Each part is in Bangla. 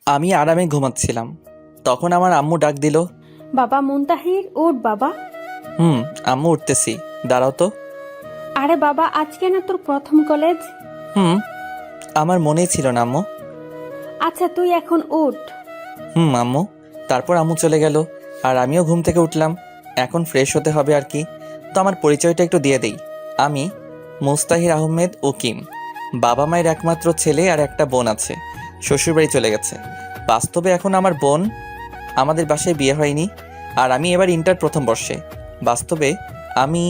আমি আরামে ঘুমাচ্ছিলাম, তখন আমার আম্মু ডাক দিল। বাবা মুনতাহির, ওঠ বাবা। হুম, আম্মু উঠতেছি, দাঁড়াও তো। আরে বাবা, আজকে না তোর প্রথম কলেজ? হুম, আমার মনেই ছিল না আম্মু। আচ্ছা তুই এখন ওঠ। হুম আম্মু। তারপর আম্মু চলে গেল আর আমিও ঘুম থেকে উঠলাম। এখন ফ্রেশ হতে হবে আর কি। তো আমার পরিচয়টা একটু দিয়ে দেই। আমি মুস্তাহির আহমেদ উকিম। বাবা মায়ের একমাত্র ছেলে আর একটা বোন আছে, শ্বশুরবাড়ি চলে গেছে। বাস্তবে এখন আমার বোন, আমাদের বাসায় বিয়ে হয়নি, আর আমি এবার ইন্টার প্রথম বর্ষে। বাস্তবে আমি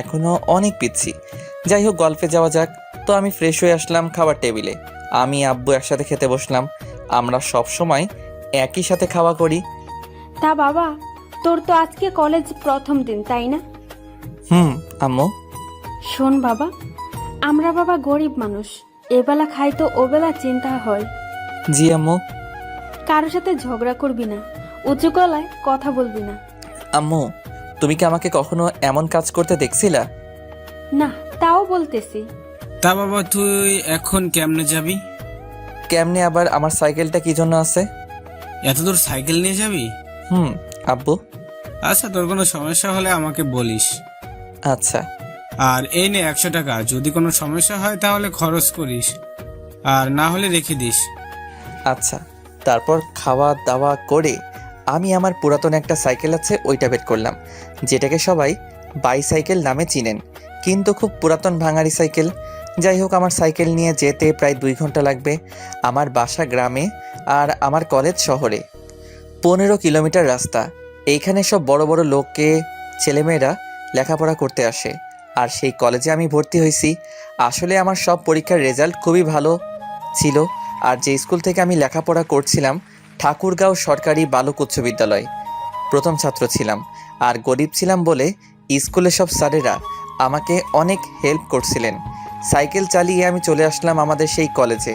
এখনও অনেক পিচ্ছি। যাই হোক, গল্পে যাওয়া যাক। তো আমি ফ্রেশ হয়ে আসলাম খাবার টেবিলে। আমি আব্বু একসাথে খেতে বসলাম। আমরা সব সময় একই সাথে খাওয়া করি। তা বাবা, তোর তো আজকে কলেজ প্রথম দিন, তাই না? হুম আম্মু। শোন বাবা, আমরা বাবা গরিব মানুষ, এবেলা খাই তো ওবেলা চিন্তা হয়। জি আম্মু। কারোর সাথে ঝগড়া করবি না, উঁচু গলায় কথা বলবি না। আম্মু, তুমি কি আমাকে কখনো এমন কাজ করতে দেখছিলা? না, তাও বলতেছি। তা বাবা, তুই এখন কেমনে যাবি? কেমনে আবার? আমার সাইকেলটা কি জন্য আছে? এত দূর সাইকেল নিয়ে যাবি? হুম আব্বু। আচ্ছা, তোর কোনো সমস্যা হলে আমাকে বলিস। আচ্ছা। আর এই নে 100 টাকা, যদি কোনো সমস্যা হয় তাহলে খরচ করিস, আর না হলে রেখে দিস। আচ্ছা। তারপর খাওয়া দাওয়া করে আমি আমার পুরাতন একটা সাইকেল আছে ওইটা বের করলাম, যেটাকে সবাই বাইসাইকেল নামে চিনেন, কিন্তু খুব পুরাতন ভাঙাড়ি সাইকেল। যাই হোক, আমার সাইকেল নিয়ে যেতে প্রায় 2 ঘন্টা লাগবে। আমার বাসা গ্রামে আর আমার কলেজ শহরে। 15 কিলোমিটার রাস্তা। এইখানে সব বড় বড় লোককে ছেলেমেয়েরা লেখাপড়া করতে আসে, আর সেই কলেজে আমি ভর্তি হয়েছি। আসলে আমার সব পরীক্ষার রেজাল্ট খুবই ভালো ছিল। আর যে স্কুল থেকে আমি লেখাপড়া করছিলাম, ঠাকুরগাঁও সরকারি বালক উচ্চ বিদ্যালয়, প্রথম ছাত্র ছিলাম। আর গরিব ছিলাম বলে স্কুলের সব স্যারেরা আমাকে অনেক হেল্প করছিলেন। সাইকেল চালিয়ে আমি চলে আসলাম আমাদের সেই কলেজে।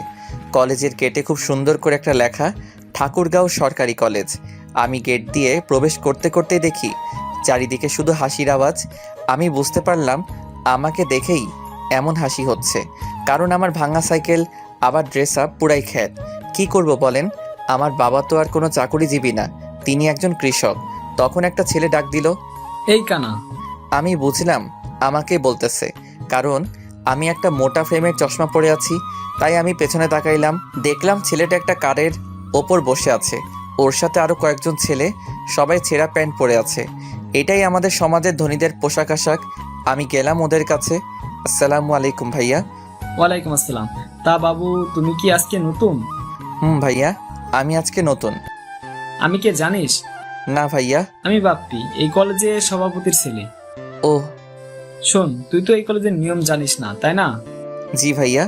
কলেজের গেটে খুব সুন্দর করে একটা লেখা, ঠাকুরগাঁও সরকারি কলেজ। আমি গেট দিয়ে প্রবেশ করতে করতেই দেখি চারিদিকে শুধু হাসির আওয়াজ। আমি বুঝতে পারলাম আমাকে দেখেই এমন হাসি হচ্ছে, কারণ আমার ভাঙা সাইকেল, আবার ড্রেস আপ পুরাই খ্যাত। কি করব বলেন? আমার বাবা তো আর কোনো চাকুরিজীবী না, তিনি একজন কৃষক। তখন একটা ছেলে ডাক দিল। এই কানা। আমি বুঝলাম আমাকে বলতেছে, কারণ আমি একটা মোটা ফ্রেমের চশমা পরে আছি। তাই আমি পেছনে তাকাইলাম, দেখলাম ছেলেটা একটা কারের ওপর বসে আছে। ওর সাথে আরও কয়েকজন ছেলে, সবাই ছেঁড়া প্যান্ট পরে আছে। এটাই আমাদের সমাজের ধনীদের পোশাক আশাক। আমি গেলাম ওদের কাছে। আসসালামু আলাইকুম ভাইয়া। ওয়ালাইকুম আসসালাম। তা বাবু, তুমি কি আজকে নতুন? হুম ভাইয়া, আমি আজকে নতুন। আমি কে জানিস? না ভাইয়া। আমি বাপ্পি, এই কলেজের সভাপতির ছেলে। ও। শোন, তুই তো এই কলেজের নিয়ম জানিস না, তাই না? জি ভাইয়া।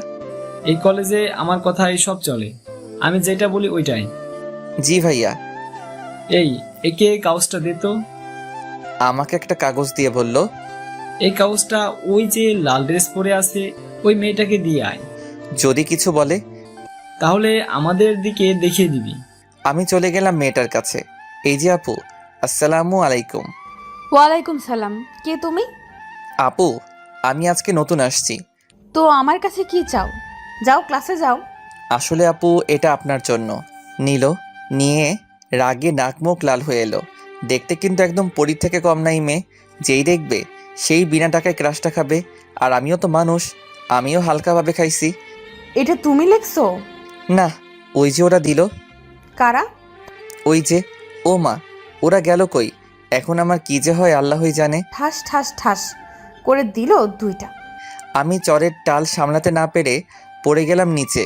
এই কলেজে আমার কথাই সব চলে, আমি যেটা বলি ওইটাই। জি ভাইয়া। এই, একে কাগজটা দে তো। আমাকে একটা কাগজ দিয়ে বলল, এই কাগজটা ওই যে লাল ড্রেস পরে আছে ওই মেয়েটাকে দিয়ে আয়। যদি কিছু বলে তাহলে আমাদের দিকে দেখিয়ে দিবি। আমি চলে গেলাম মেয়েটার কাছে। এই যে আপু, আসসালামু আলাইকুম। ওয়ালাইকুম সালাম। কে তুমি? আপু, আমি আজকে নতুন আসছি। তো আমার কাছে কি চাও? যাও ক্লাসে যাও। আসলে আপু, এটা আপনার জন্য। নিল, নিয়ে রাগে নাক মুখ লাল হয়ে এলো। দেখতে কিন্তু একদম পরীর থেকে কম নাই মেয়ে। যেই দেখবে সেই বিনা টাকায় ক্রাশটা খাবে। আর আমিও তো মানুষ, আমিও হালকাভাবে খাইছি। এটা তুমি লিখছো? না, ওই যে ওরা দিল। কারা? ওই যে। ও মা, ওরা গেল কই? এখন আমার কি যে হয় আল্লাহই জানে। ঠাস ঠাস ঠাস করে দিল দুইটা। আমি চরের টাল সামলাতে না পেরে পড়ে গেলাম নিচে।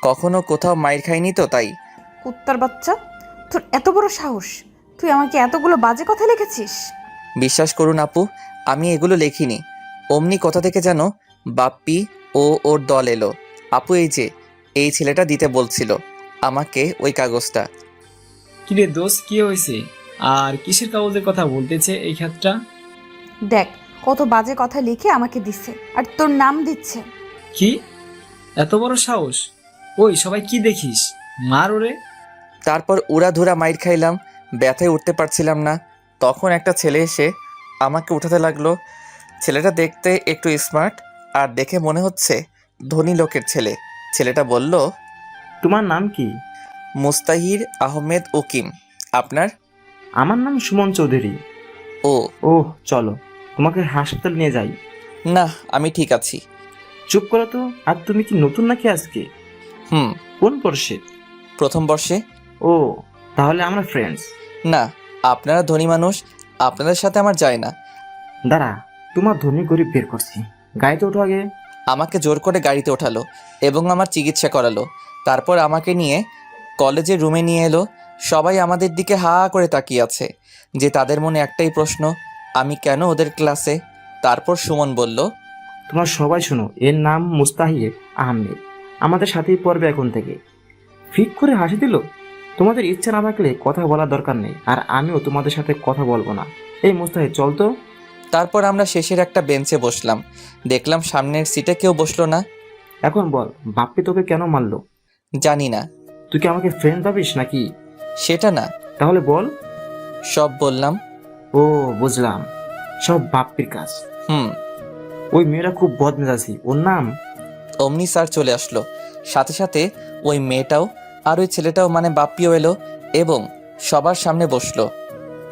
কখনো কোথাও মাইর খাইনি তো, তাই। কুত্তার বাচ্চা, তোর এত বড় সাহস! তুই আমাকে এতগুলো বাজে কথা লিখেছিস? বিশ্বাস করুন আপু, আমি এগুলো লেখিনি। অমনি কোথা থেকে যেন বাপ্পি ও ওর দল এলো। আপু, এই যে এই ছেলেটা দিতে বলছিল আমাকে ওই কাগজটা। কিরে দোস্ত, কি হয়েছে? আর কিসের কাগজের কথা বলতেছে এই ক্ষেত্রটা? দেখ, কত বাজে কথা লিখে আমাকে দিচ্ছে, আর তোর নাম দিচ্ছে। কি এত বড় সাহস! ওই সবাই কি দেখিস, মার ওরে। তারপর উড়াধুরা মাইর খাইলাম, ব্যথায় উঠতে পারছিলাম না। তখন একটা ছেলে এসে আমাকে উঠাতে লাগলো। ছেলেটা দেখতে একটু স্মার্ট, আর দেখে মনে হচ্ছে ধনী লোকের ছেলে। ছেলেটা বলল, তোমার নাম কি? মুস্তাহির আহমেদ উকিম। আপনার? আমার নাম সুমন চৌধুরী। ও ওহ চলো, তোমাকে হাসপাতাল নিয়ে যাই। না, আমি ঠিক আছি। চুপ করো তো, আর তুমি কি নতুন নাকি আজকে? হুম, কোন বর্ষে? প্রথম বর্ষে। ও, তাহলে আমরা ফ্রেন্ডস। না, আপনারা ধনী মানুষ, আপনাদের সাথে আমার যায় না। দাঁড়া, তোমার ধনী গরিব বের করছি, গাড়িতে ওঠো আগে। আমাকে জোর করে গাড়িতে ওঠালো এবং আমার চিকিৎসা করালো। তারপর আমাকে নিয়ে কলেজের রুমে নিয়ে এলো। সবাই আমাদের দিকে হা হা করে তাকিয়ে আছে, যে তাদের মনে একটাই প্রশ্ন, আমি কেন ওদের ক্লাসে? তারপর সুমন বলল, তোমরা সবাই শোনো, এর নাম মুস্তাহির আহমেদ, আমাদের সাথেই পড়বে এখন থেকে। ফিক করে হাসি দিল। তোমাদের ইচ্ছা না থাকলে কথা বলার দরকার নেই, আর আমিও তোমাদের সাথে কথা বলবো না। এই মুস্তাহির, চল তো। তারপর আমরা শেষের একটা বেঞ্চে বসলাম। দেখলাম সামনের সিটে কেউ বসলো না। এখন বল, বাপ্পি তোকে কেন মারলো? জানি না। তুই কি আমাকে ফ্রেন্ড ভাবিস নাকি? সেটা না। তাহলে বল। সব বললাম। ও বুঝলাম, সব বাপ্পির কাজ। হুম। ওই মেয়েরা খুব বদমেজাজি, ওর নাম? অমনি স্যার চলে আসলো। সাথে সাথে ওই মেয়েটাও আর ওই ছেলেটাও মানে বাপ্পিও এলো এবং সবার সামনে বসলো।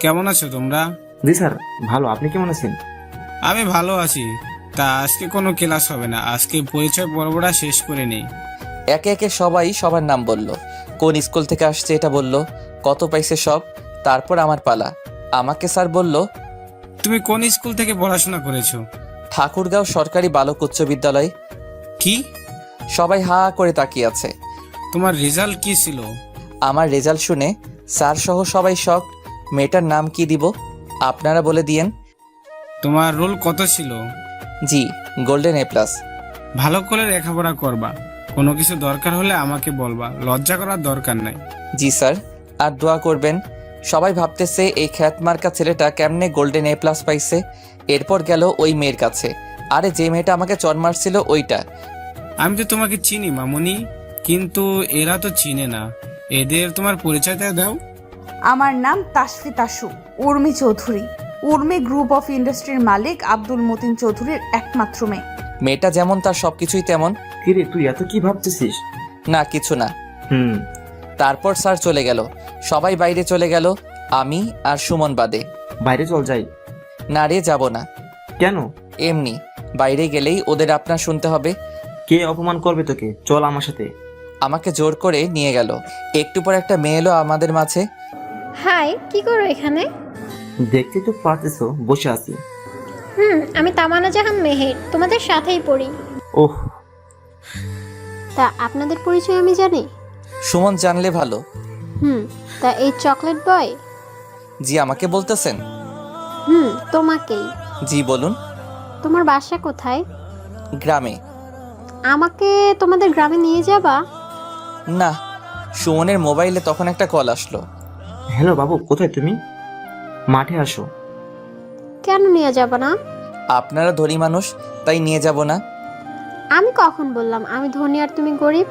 কেমন আছো তোমরা? জি স্যার, ভালো। আপনি কেমন আছেন? আমি ভালো আছি। তা আজকে কোনো ক্লাস হবে না, আজকে পরিচয় পর্বটা শেষ করে নেই। একে একে সবাই সবার নাম বলল, কোন স্কুল থেকে আসছে এটা বলল, কত পাইছে সব। তারপর আমার পালা। আমাকে স্যার বলল, তুমি কোন স্কুল থেকে পড়াশোনা করেছো? ঠাকুরগাঁও সরকারি বালক উচ্চ বিদ্যালয়। কি? সবাই হা হা করে তাকিয়ে আছে। তোমার রেজাল্ট কি ছিল? আমার রেজাল্ট শুনে স্যার সহ সবাই শক। মেয়েটার নাম কি দিব? আপনারা বলে দিয়েন। তোমার রোল কত ছিল? জি, গোল্ডেন এ প্লাস। ভালো করে লেখাপড়া করবা, কোনো কিছু দরকার হলে আমাকে বলবা, লজ্জা করার দরকার নাই। জি স্যার, আর দোয়া করবেন। সবাই ভাবতেছে এই খ্যাত মার্কা ছেলেটা কেমনে গোল্ডেন এ প্লাস পাইছে। এরপর গেল ওই মেয়ের কাছে। আরে যে মেয়েটা আমাকে চড় মারছিল ওইটা। আমি তো তোমাকে চিনি মামুনি, কিন্তু এরা তো চিনে না। এদের তোমার পরিচয়টা দাও। আমার নাম তাসফি তাসু উর্মি চৌধুরী। উর্মি গ্রুপ অফ ইন্ডাস্ট্রির মালিক আব্দুল মতিন চৌধুরীর একমাত্র মেয়ে। মেয়েটা যেমন তার সবকিছুই তেমন। কিরে, তুই এত কি ভাবতেছিস? না, কিছু না। হুম। তারপর স্যার চলে গেল। সবাই বাইরে চলে গেল, আমি আর সুমন বাদে। বাইরে চল যাই। না রে, যাব না। কেন? এমনি, বাইরে গেলেই ওদের আপনার শুনতে হবে। কে অপমান করবে তোকে? চল আমার সাথে। আমাকে জোর করে নিয়ে গেল। একটু পর একটা মেয়ে এলো আমাদের মাঝে। হাই, কি করো এখানে? দেখতে তো পারতেছো, বসে আছি। আমি তামান্না জাহান মেহের, তোমাদের সাথেই পড়ি। ওহ, তা আপনাদের পরিচয় আমি জানি। সুমন জানলে ভালো। তা এই চকলেট বয়? জি, আমাকে বলতেছেন? তোমাকেই। জি বলুন। তোমার বাসা কোথায়? গ্রামে। আমাকে তোমাদের গ্রামে নিয়ে যাবা? না। সুমনের মোবাইলে তখন একটা কল আসলো। হ্যালো বাবু, কোথায় তুমি? মাঠে আসো। কেন নিয়ে যাবা না? আপনারা ধনী মানুষ, তাই নিয়ে যাব না। আমি কখন বললাম আমি ধনী আর তুমি গরিব?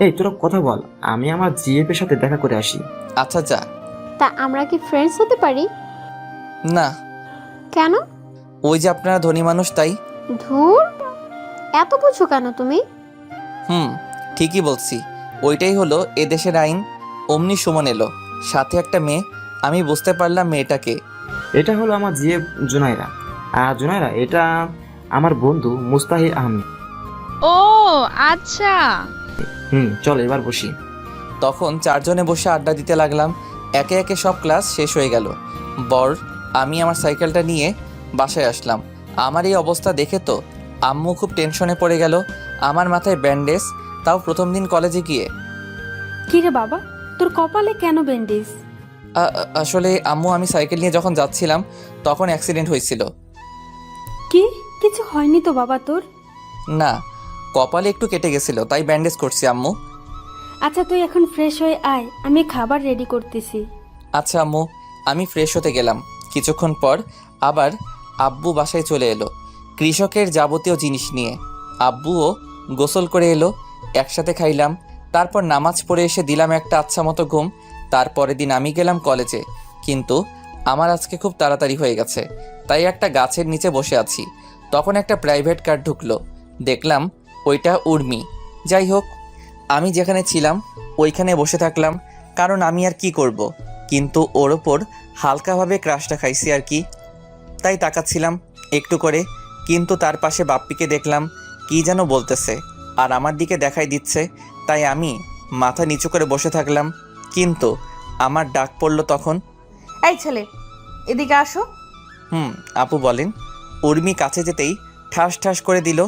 এই তোরা কথা বল, আমি আমার জিএফ এর সাথে দেখা করে আসি। আচ্ছা যা। তা আমরা কি ফ্রেন্ডস হতে পারি? না। কেন? ওই যে আপনারা ধনী মানুষ তাই। ধুর, এত বুঝো কেন তুমি? ঠিকই বলছি। ওইটাই হলো এদেশের আইন। অমনি সুমন এলো, সাথে একটা মেয়ে। আমি বুঝতে পারলাম মেয়েটাকে। এটা হলো আমার জিএফ জুনাইরা। আর জুনাইরা, এটা আমার বন্ধু মুস্তাহির আহমেদ। ও আচ্ছা। চল এবার বসি। তখন চারজনে বসে আড্ডা দিতে লাগলাম। একে একে সব ক্লাস শেষ হয়ে গেল। আমি আমার সাইকেলটা নিয়ে বাসায় আসলাম। আমার এই অবস্থা দেখে তো আম্মু খুব টেনশনে পড়ে গেল। আমার মাথায় ব্যান্ডেজ, তাও প্রথম দিন কলেজে গিয়ে। কি রে বাবা, তোর কপালে কেন ব্যান্ডেজ? আসলে আম্মু, আমি সাইকেল নিয়ে যখন যাচ্ছিলাম তখন অ্যাক্সিডেন্ট হয়েছিল। কি? কিছু হয়নি তো বাবা তোর? না, কপালে একটু কেটে গেছিল, তাই ব্যান্ডেজ করছি আম্মু। আচ্ছা তুই এখন ফ্রেশ হয়ে আয়, আমি খাবার রেডি করতেছি। আচ্ছা আম্মু। আমি ফ্রেশ হতে গেলাম। কিছুক্ষণ পর আবার আব্বু বাসায় চলে এলো কৃষকের যাবতীয় জিনিস নিয়ে। আব্বুও গোসল করে এলো, একসাথে খাইলাম। তারপর নামাজ পড়ে এসে দিলাম একটা আচ্ছা মতো ঘুম। তারপরের দিন আমি গেলাম কলেজে, কিন্তু আমার আজকে খুব তাড়াতাড়ি হয়ে গেছে, তাই একটা গাছের নিচে বসে আছি। তখন একটা প্রাইভেট কার ঢুকলো। দেখলাম ওইটা উর্মি। যাই হোক, আমি যেখানে ছিলাম ওইখানে বসে থাকলাম। কারণ আমি আর কি করব, কিন্তু ওর ওপর হালকাভাবে ক্রাশটা খাইছি আর কি, তাই তাকাচ্ছিলাম একটু করে। কিন্তু তার পাশে বাপ্পিকে দেখলাম কি যেন বলতেছে আর আমার দিকে দেখাই দিচ্ছে, তাই আমি মাথা নিচু করে বসে থাকলাম। কিন্তু আমার ডাক পড়ল তখন। এই ছেলে, এদিকে আসো। আপু বলেন। উর্মি কাছে যেতেই ঠাস ঠাস করে দিল।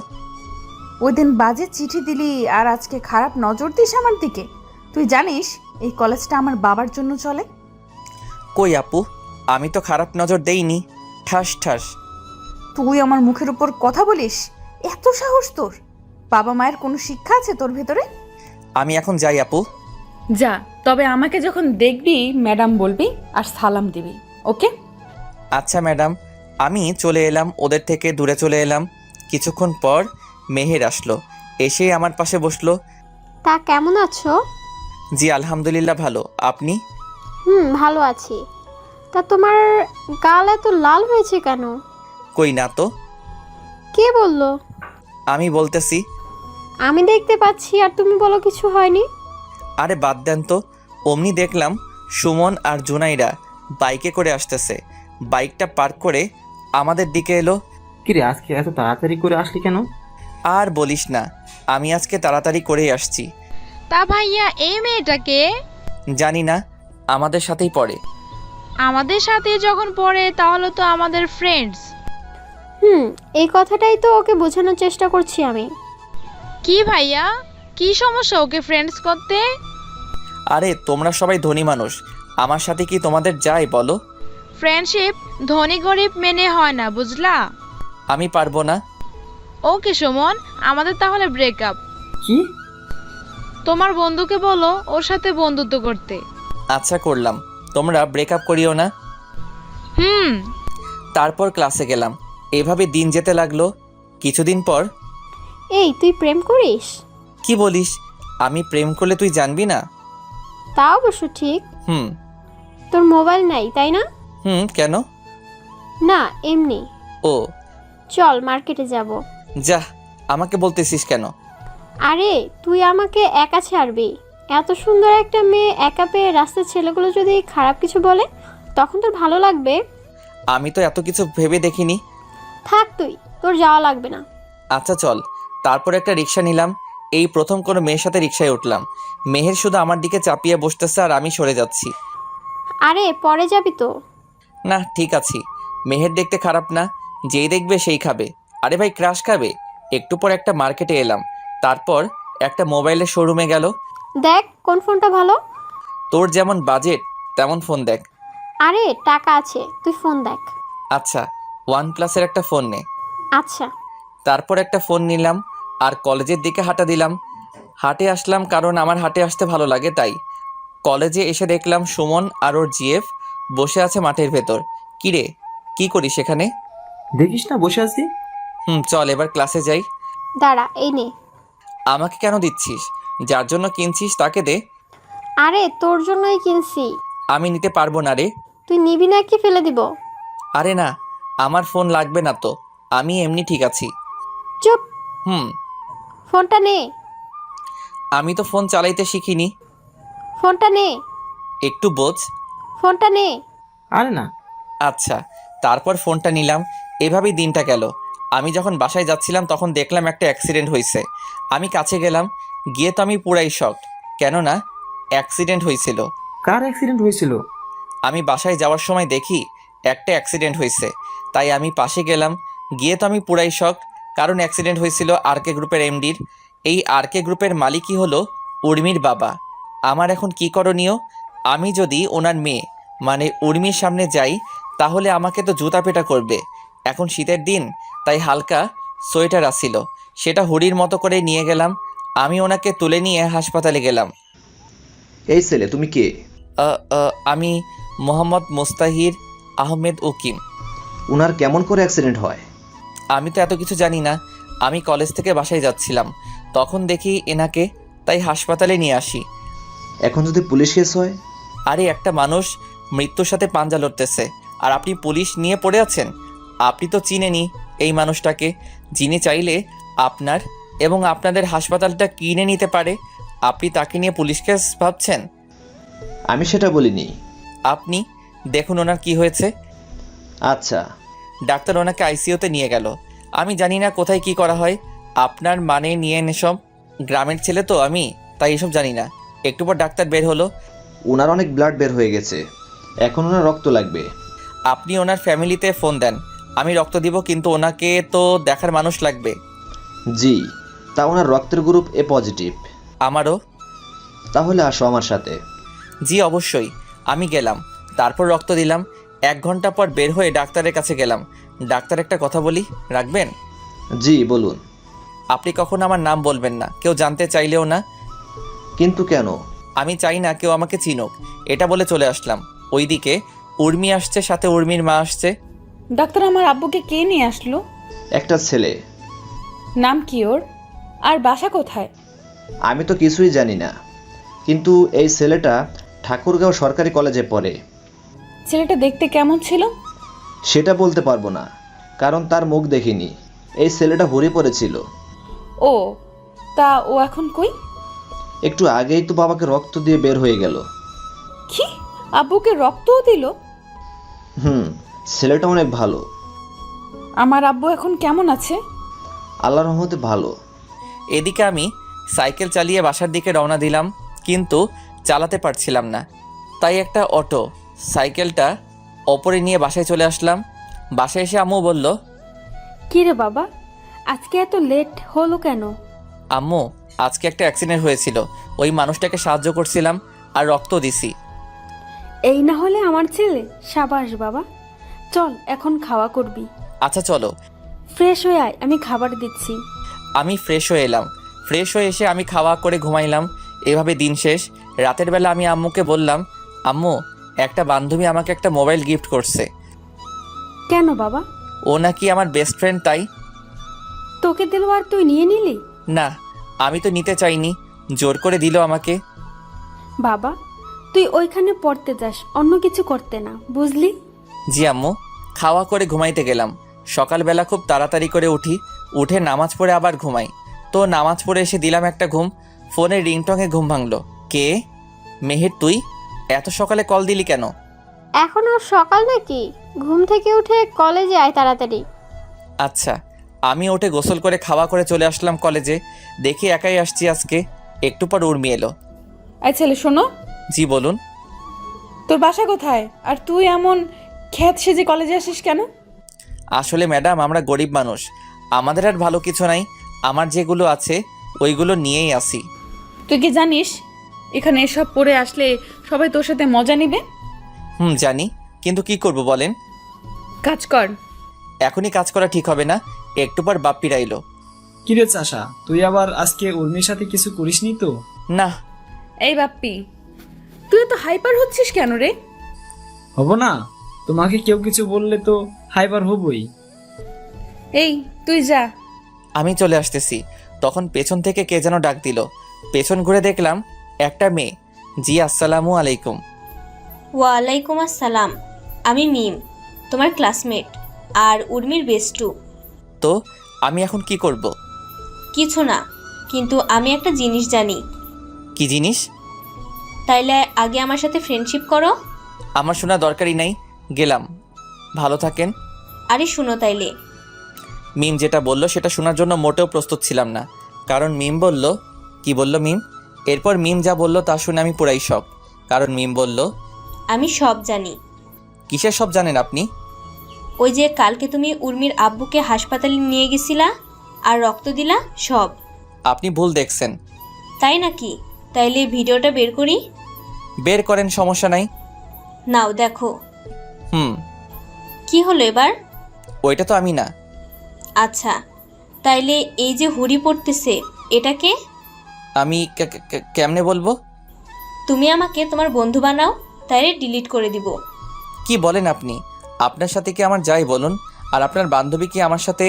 ওই দিন বাজে চিঠি দিলি আর আজকে খারাপ নজর দিস আমার দিকে। তুই জানিস এই কলেজটা আমার বাবার জন্য চলে। কই আপু, আমি তো খারাপ নজর দেইনি। ঠাস ঠাস। তুই আমার মুখের উপর কথা বলিস? এত সাহস তোর? বাবা মায়ের কোনো শিক্ষা আছে তোর ভেতরে? আমি এখন যাই আপু। যা, তবে আমাকে যখন দেখবি ম্যাডাম বলবি আর সালাম দিবি, ওকে? আচ্ছা ম্যাডাম। আমি চলে এলাম, ওদের থেকে দূরে চলে এলাম। কিছুক্ষণ পর মেহের আসলো, এসে আমার পাশে বসলো। তা কেমন আছো? জি আলহামদুলিল্লাহ ভালো, আপনি? ভালো আছি। তা তোমার গাল এত লাল হয়েছে কেন? কই না তো। কে বললো? আমি বলতেছি। আমি দেখতে পাচ্ছি আর তুমি বলো কিছু হয়নি। আরে বাদ দেন তো। অমনি দেখলাম সুমন আর জুনাইরা বাইকে করে আসতেছে। বাইকটা পার্ক করে আমাদের দিকে এলো। কিরে, আজকে এত তাড়াতাড়ি করে আসলি কেন? আর বলিস না, আমি আজকে তাড়াতাড়ি করেই আসছি। তা ভাইয়া এই মেয়েটাকে? জানি না, আমাদের সাথেই পড়ে। আমাদের সাথে যখন পড়ে তাহলে তো আমাদের ফ্রেন্ডস। এই কথাটাই তো ওকে বোঝানোর চেষ্টা করছি আমি। কি ভাইয়া, কি সমস্যা ওকে ফ্রেন্ডস করতে? আরে তোমরা সবাই ধনী মানুষ, আমার সাথে কি তোমাদের যায় বলো? ফ্রেন্ডশিপ ধনী গরিব মেনে হয় না, বুঝলা? আমি পারবো না। ওকে সুমন, আমাদের তাহলে ব্রেকআপ। কি? তোমার বন্ধুকে বলো ওর সাথে বন্ধুত্ব করতে। আচ্ছা করলাম, তোমরা ব্রেকআপ করিও না। তারপর ক্লাসে গেলাম। এভাবে দিন যেতে লাগলো। কিছুদিন পর। এই, তুই প্রেম করিস? কি বলিস? আমি প্রেম করলে তুই জানবি না? তা অবশ্য ঠিক। তোর মোবাইল নাই তাই না? কেন? না, এমনি। ও চল মার্কেটে যাব। যা, আমাকে বলতেছিস কেন? আরে তুই আমাকে একা ছাড়বি? এত সুন্দর একটা মেয়ে একা পেয়ে রাস্তার ছেলেগুলো যদি খারাপ কিছু বলে তখন তোর ভালো লাগবে? আমি তো এত কিছু ভেবে দেখিনি। থাক তুই, তোর যাওয়া লাগবে না। আচ্ছা চল। তারপর একটা রিক্সা নিলাম। এই প্রথম কোনো মেয়ের সাথে রিক্সায় উঠলাম। মেহের শুধু আমার দিকে চাপিয়ে বসতেছে আর আমি সরে যাচ্ছি। আরে পরে যাবি তো। না ঠিক আছি, মেহের দেখতে খারাপ না, যেই দেখবে সেই খাবে। আরে ভাই ক্রাশ খাবে। একটু পর একটা মার্কেটে এলাম, তারপর একটা মোবাইলের শোরুমে গেল। দেখ কোন ফোনটা ভালো। তোর যেমন বাজেট তেমন ফোন দেখ। আরে টাকা আছে, তুই ফোন দেখ। আচ্ছা, OnePlus-এর একটা ফোন নে। আচ্ছা। তারপর একটা ফোন নিলাম আর কলেজের দিকে হাঁটা দিলাম। হাটে আসলাম কারণ আমার হাটে আসতে ভালো লাগে, তাই। কলেজে এসে দেখলাম সুমন আর ওর জিএফ বসে আছে মাঠের ভেতর। কিরে, কি করিস এখানে? দেখিস না বসে আছি। চল এবার ক্লাসে যাই। দাঁড়া, এই নে। আমাকে কেন দিচ্ছিস? যার জন্য কিনছিস তাকে দে। আরে তোর জন্যই কিনছি। আমি নিতে পারবো না রে। তুই নিবি না কি ফেলে দিব? আরে না, আমার ফোন লাগবে না তো, আমি এমনি ঠিক আছি। চুপ। ফোনটা নে। আমি তো ফোন চালাইতে শিখিনি। ফোনটা নে। একটু বোঝ। ফোনটা নে। আরে না। আচ্ছা, তারপর ফোনটা নিলাম। এভাবেই দিনটা গেল। আমি যখন বাসায় যাচ্ছিলাম তখন দেখলাম একটা অ্যাক্সিডেন্ট হয়েছে। আমি কাছে গেলাম, গিয়ে তো আমি পুরাই শকড, কেননা অ্যাক্সিডেন্ট হয়েছিল। কার অ্যাক্সিডেন্ট হয়েছিল? আমি বাসায় যাওয়ার সময় দেখি একটা অ্যাক্সিডেন্ট হয়েছে, তাই আমি পাশে গেলাম। গিয়ে তো আমি পুরাই শকড, কারণ অ্যাক্সিডেন্ট হয়েছিল আরকে গ্রুপের এমডির। এই আরকে গ্রুপের মালিকই হলো উর্মির বাবা। আমার এখন কি করণীয়? আমি যদি ওনার মেয়ে মানে উর্মির সামনে যাই তাহলে আমাকে তো জুতা পেটা করবে। এখন শীতের দিন, তাই হালকা সোয়েটার আসছিল, সেটা হুডির মতো করে নিয়ে গেলাম। আমি ওনাকে তুলে নিয়ে হাসপাতালে গেলাম। এই ছেলে, তুমি কে? আমি মোহাম্মদ মুস্তাহির আহমেদ উকিম। উনার কেমন করে অ্যাক্সিডেন্ট হয়? আমি তো এত কিছু জানি না। আমি কলেজ থেকে বাসায় যাচ্ছিলাম, তখন দেখি এনাকে, তাই হাসপাতালে নিয়ে আসি। এখন যদি পুলিশ কেস হয়? আরে একটা মানুষ মৃত্যুর সাথে পাঞ্জা লড়তেছে আর আপনি পুলিশ নিয়ে পড়ে আছেন? আপনি তো চিনেনি এই মানুষটাকে, যিনি চাইলে আপনার এবং আপনাদের হাসপাতালটা কিনে নিতে পারে। আপনি তাকে নিয়ে পুলিশ কেস ভাবছেন? আমি সেটা বলিনি। আপনি দেখুন ওনার কি হয়েছে। আচ্ছা, ডাক্তার ওনাকে আইসিইউতে নিয়ে গেল। আমি জানি না কোথায় কি করা হয়। আপনার মানে নিয়ে এনে সব, গ্রামের ছেলে তো আমি, তাই এসব জানি না। একটু পর ডাক্তার বের হলো। ওনার অনেক ব্লাড বের হয়ে গেছে, এখন ওনার রক্ত লাগবে। আপনি ওনার ফ্যামিলিতে ফোন দেন, আমি রক্ত দিব, কিন্তু ওনাকে তো দেখার মানুষ লাগবে। জি, তা ওনার রক্তের গ্রুপ এ পজিটিভ। আমারও। তাহলে আসো আমার সাথে। জি অবশ্যই। আমি গেলাম, তারপর রক্ত দিলাম। 1 ঘন্টা পর বের হয়ে ডাক্তারের কাছে গেলাম। ডাক্তার, একটা কথা বলি, রাখবেন? জি বলুন। আপনি কখনো আমার নাম বলবেন না, কেউ জানতে চাইলেও না। কিন্তু কেন? আমি চাই না কেউ আমাকে চিনুক, এটা বলে চলে আসলাম। ওইদিকে উর্মি আসছে, সাথে উর্মির মা আসছে। ডাক্তার, আমার আব্বুকে কে নিয়ে আসলো? একটা ছেলে। নাম কি ওর? আর বাসা কোথায়? আমি তো কিছুই জানি না, কিন্তু এই ছেলেটা ঠাকুরগাঁও সরকারি কলেজে পড়ে। ছেলেটা দেখতে কেমন ছিল? সেটা বলতে পারবো না, কারণ তার মুখ দেখিনি। এই ছেলেটা ভরে পড়েছিল। ও, তা ও এখন কই? একটু আগেই তো বাবাকে রক্ত দিয়ে বের হয়ে গেল। কি, আব্বুকে রক্তও দিল? ছেলেটা অনেক ভালো। আমার আব্বু এখন কেমন আছে? আল্লাহর রহমতে ভালো। এদিকে আমি সাইকেল চালিয়ে বাসার দিকে রওনা দিলাম, কিন্তু চালাতে পারছিলাম না। তাই একটা অটো সাইকেলটা ওপরে নিয়ে বাসায় চলে আসলাম। বাসায় এসে আম্মু বলল, কি রে বাবা, আজকে এত লেট হলো কেন? আম্মু, আজকে একটা অ্যাক্সিডেন্ট হয়েছিল, ওই মানুষটাকে সাহায্য করছিলাম আর রক্ত দিছি। এই না হলে আমার ছেলে। সাবাস বাবা, চল এখন খাওয়া করবি। আচ্ছা চলো। ফ্রেশ হয়ে আয়, আমি খাবার দিচ্ছি। আমি ফ্রেশ হয়ে এলাম। ফ্রেশ হয়ে এসে আমি খাওয়া করে ঘুমাইলাম। এভাবে দিন শেষ। রাতের বেলা আমি আম্মুকে বললাম, আম্মু, একটা বান্ধবী আমাকে একটা মোবাইল গিফট করছে। কেন বাবা? ও নাকি আমার বেস্ট ফ্রেন্ড, তাই। তোকে দিল আর তুই নিয়ে নিলি? না, আমি তো নিতে চাইনি, জোর করে দিল আমাকে। বাবা, তুই ওইখানে পড়তে যাস, অন্য কিছু করতে না, বুঝলি? জি আম্মু। খাওয়া করে ঘুমাইতে গেলাম। সকালবেলা খুব তাড়াতাড়ি করে উঠে নামাজ পড়ে আবার ঘুমাই। তো নামাজ পড়ে এসে দিলাম একটা ঘুম। ফোনের রিংটংয়ে ঘুম ভাঙলো। কে? মেহের, তুই এত সকালে কল দিলি কেন? এখনো সকাল নাকি? ঘুম থেকে উঠে কলেজে আয় তাড়াতাড়ি। আচ্ছা। আমি উঠে গোসল করে খাওয়া করে চলে আসলাম কলেজে। দেখি একাই আসছি আজকে। একটু পর উর্মি এলো। এই ছেলে, শোনো। জি বলুন। তোর বাসা কোথায়? আর তুই এমন খ্যাত সেজে কলেজে আসিস কেন? আসলে ম্যাডাম, আমরা গরিব মানুষ, আমাদের আর ভালো কিছু নাই। আমার যেগুলো আছে ওইগুলো নিয়েই আসি। তুই কি জানিস এখানে এসব পরে আসলে সবাই তোর সাথে মজা নেবে? জানি, কিন্তু কি করব বলেন। কাজ কর। এখনই কাজ করা ঠিক হবে না, একটু পর বাপ্পিরা এলো। কিরে চাষা, তুই আবার আজকে উর্মির সাথে কিছু করিসনি তো? না। এই বাপ্পি, তুই তো হাইপার হচ্ছিস কেন রে? হব না? তোমাকে কেউ কিছু বললে তো হাইপার হবই। এই তুই যা। আমি চলে আসতেছি, তখন পেছন থেকে কে যেন ডাক দিল। পেছন ঘুরে দেখলাম একটা মেয়ে। জি আসসালামু আলাইকুম। ওয়ালাইকুম আসসালাম। আমি মিম, তোমার ক্লাসমেট আর উর্মির বেস্টু। তো আমি এখন কি করব? কিছু না, কিন্তু আমি একটা জিনিস জানি। কি জিনিস? তাইলে আগে আমার সাথে ফ্রেন্ডশিপ করো। আমার শোনা দরকারই নাই, গেলাম। ভালো থাকেন। আরে শুনো তাইলে। মিম যেটা বলল সেটা শোনার জন্য মোটেও প্রস্তুত ছিলাম না, কারণ মিম বলল। কি বলল মিম? এরপর মিম যা বলল তা শুনে আমি পুরাই শক, কারণ মিম বলল, আমি সব জানি। কিসের সব জানেন আপনি? ওই যে কালকে তুমি উর্মির আব্বুকে হাসপাতালে নিয়ে গেছিলা আর রক্ত দিলা, সব। আপনি ভুল দেখছেন। তাই নাকি? তাইলে ভিডিওটা বের করি। বের করেন, সমস্যা নাই। নাও দেখো। কি হলো এবার? ওইটা তো আমি না। আচ্ছা, তাইলে এই যে হুড়ি পড়তেছে, এটাকে? আমি কেমনে বলবো? তুমি আমাকে তোমার বন্ধু বানাও, তাইলে ডিলিট করে দিব। কি বলেন আপনি? আপনার সাথে কি আমার যাই বলুন, আর আপনার বান্ধবী কি আমার সাথে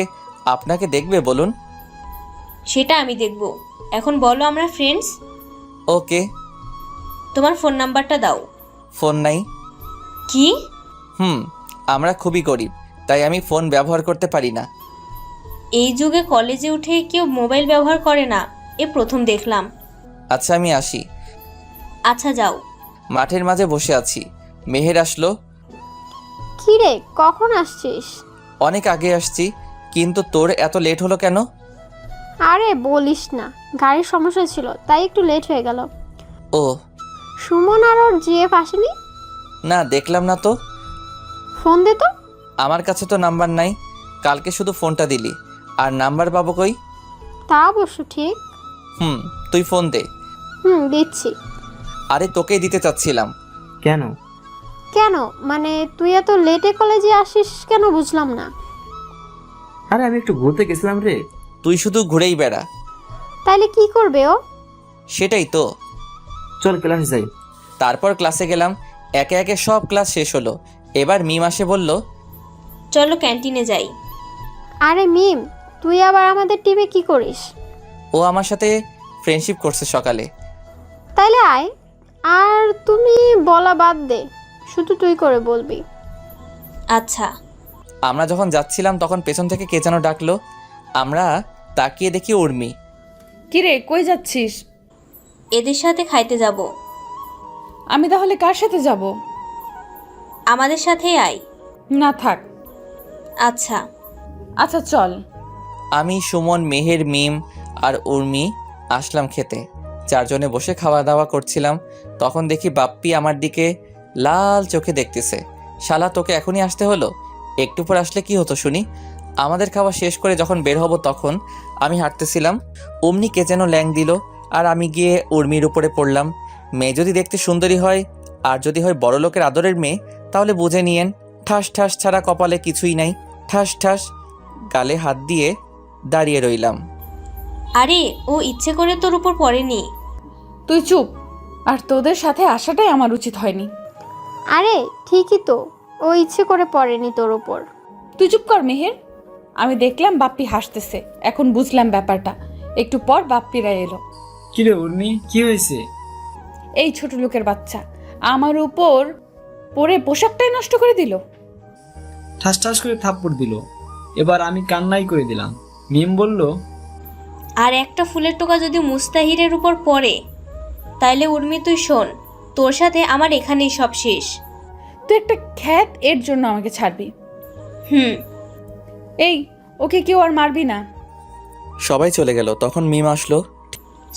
আপনাকে দেখবে বলুন? সেটা আমি দেখব। এখন বলো আমরা ফ্রেন্ডস। ওকে। তোমার ফোন নাম্বারটা দাও। ফোন নাই। কি? আমরা খুবই গরিব, তাই আমি ফোন ব্যবহার করতে পারি না। এই যুগে কলেজে উঠে কেউ মোবাইল ব্যবহার করে না, এ প্রথম দেখলাম। আচ্ছা আমি আসি। আচ্ছা যাও। মাঠের মাঝে বসে আছি। মেহের আসলো। কি রে, কখন আসছিস? অনেক আগে আসছি, কিন্তু তোর এত লেট হলো কেন? আরে বলিস না, গাড়ির সমস্যা ছিল তাই একটু লেট হয়ে গেল। ও সুমন আর ওর জিএফ আসেনি? না, দেখলাম না তো। ফোন দে তো। আমার কাছে তো নাম্বার নাই। কালকে শুধু ফোনটা দিলি, আর নাম্বার পাবো কই? তা অবশ্য ঠিক। তুই ফোন দে। দিচ্ছি। আরে তোকেই দিতে চাচ্ছিলাম। কেন? কেন মানে তুই এত লেটে কলেজে আসিস কেন বুঝলাম না। আরে আমি একটু ঘুরতে গেছিলাম রে। তুই শুধু ঘুরেই বেড়া। তাইলে কি করবে ও? সেটাই তো। চল ক্লাস যাই। তারপর ক্লাসে গেলাম। একে একে সব ক্লাস শেষ হলো। এবার মিম আসে বলল, চলো ক্যান্টিনে যাই। আরে মিম, তুই আবার আমাদের টিমে কি করিস? ও আমার সাথে ফ্রেন্ডশিপ করছে সকালে। তাইলে আয়। আর তুমি বলা বাদ দে, শুধু তুই করে বলবি। আচ্ছা। আমরা যখন যাচ্ছিলাম তখন পেছন থেকে কে যেন ডাকলো। আমরা তাকিয়ে দেখি উর্মি। কিরে, কই যাচ্ছিস? এদের সাথে খাইতে যাব। আমি তাহলে কার সাথে যাব? আমাদের সাথেই আয়। না থাক। আচ্ছা। আচ্ছা চল। আমি, সুমন, মেহের, মিম আর উর্মি আসলাম খেতে। চারজনে বসে খাওয়া দাওয়া করছিলাম। তখন দেখি বাপ্পি আমার দিকে লাল চোখে দেখতেছে। শালা, তোকে এখনই আসতে হলো? একটু পর আসলে কি হতো শুনি? আমাদের খাওয়া শেষ করে যখন বের হব তখন আমি হাঁটতেছিলাম, অমনি কে যেন ল্যাং দিল, আর আমি গিয়ে উর্মির উপরে পড়লাম। মেয়ে যদি দেখতে সুন্দরী হয় আর যদি হয় বড়লোকের আদরের মেয়ে, তাহলে বুঝে নিয়েন ঠাস ঠাস ছাড়া কপালে কিছুই নাই। ঠাস ঠাস। গালে হাত দিয়ে দাঁড়িয়ে রইলাম। আরে ও ইচ্ছে করে তোর উপর পড়েনি। তুই চুপ। আর তোদের সাথে আসাটাই আমার উচিত হয়নি। আরে ঠিকই তো, ও ইচ্ছে করে পড়েনি তোর ওপর। তুই চুপ কর মেহের। আমি দেখলাম বাপ্পি হাসতেছে, এখন বুঝলাম ব্যাপারটা। একটু পর বাপ্পিরা এলো। কিরে উর্মি, কি হয়েছে? এই ছোট লোকের বাচ্চা আমার উপর পরে পোশাকটাই নষ্ট করে দিল। ঠাস ঠাস করে থাপ্পড় দিল। এবার আমি কান্নাই করে দিলাম। মিম বলল, আর একটা ফুলের টোকা যদি মুস্তাহিরের উপর পড়ে, তাইলে উর্মি তুই শোন, তোর সাথে আমার এখানেই সব শেষ। তুই একটা খ্যাত, এর জন্য আমাকে ছাড়বি? এই, ওকে কেউ আর মারবি না। সবাই চলে গেল। তখন মিম আসলো।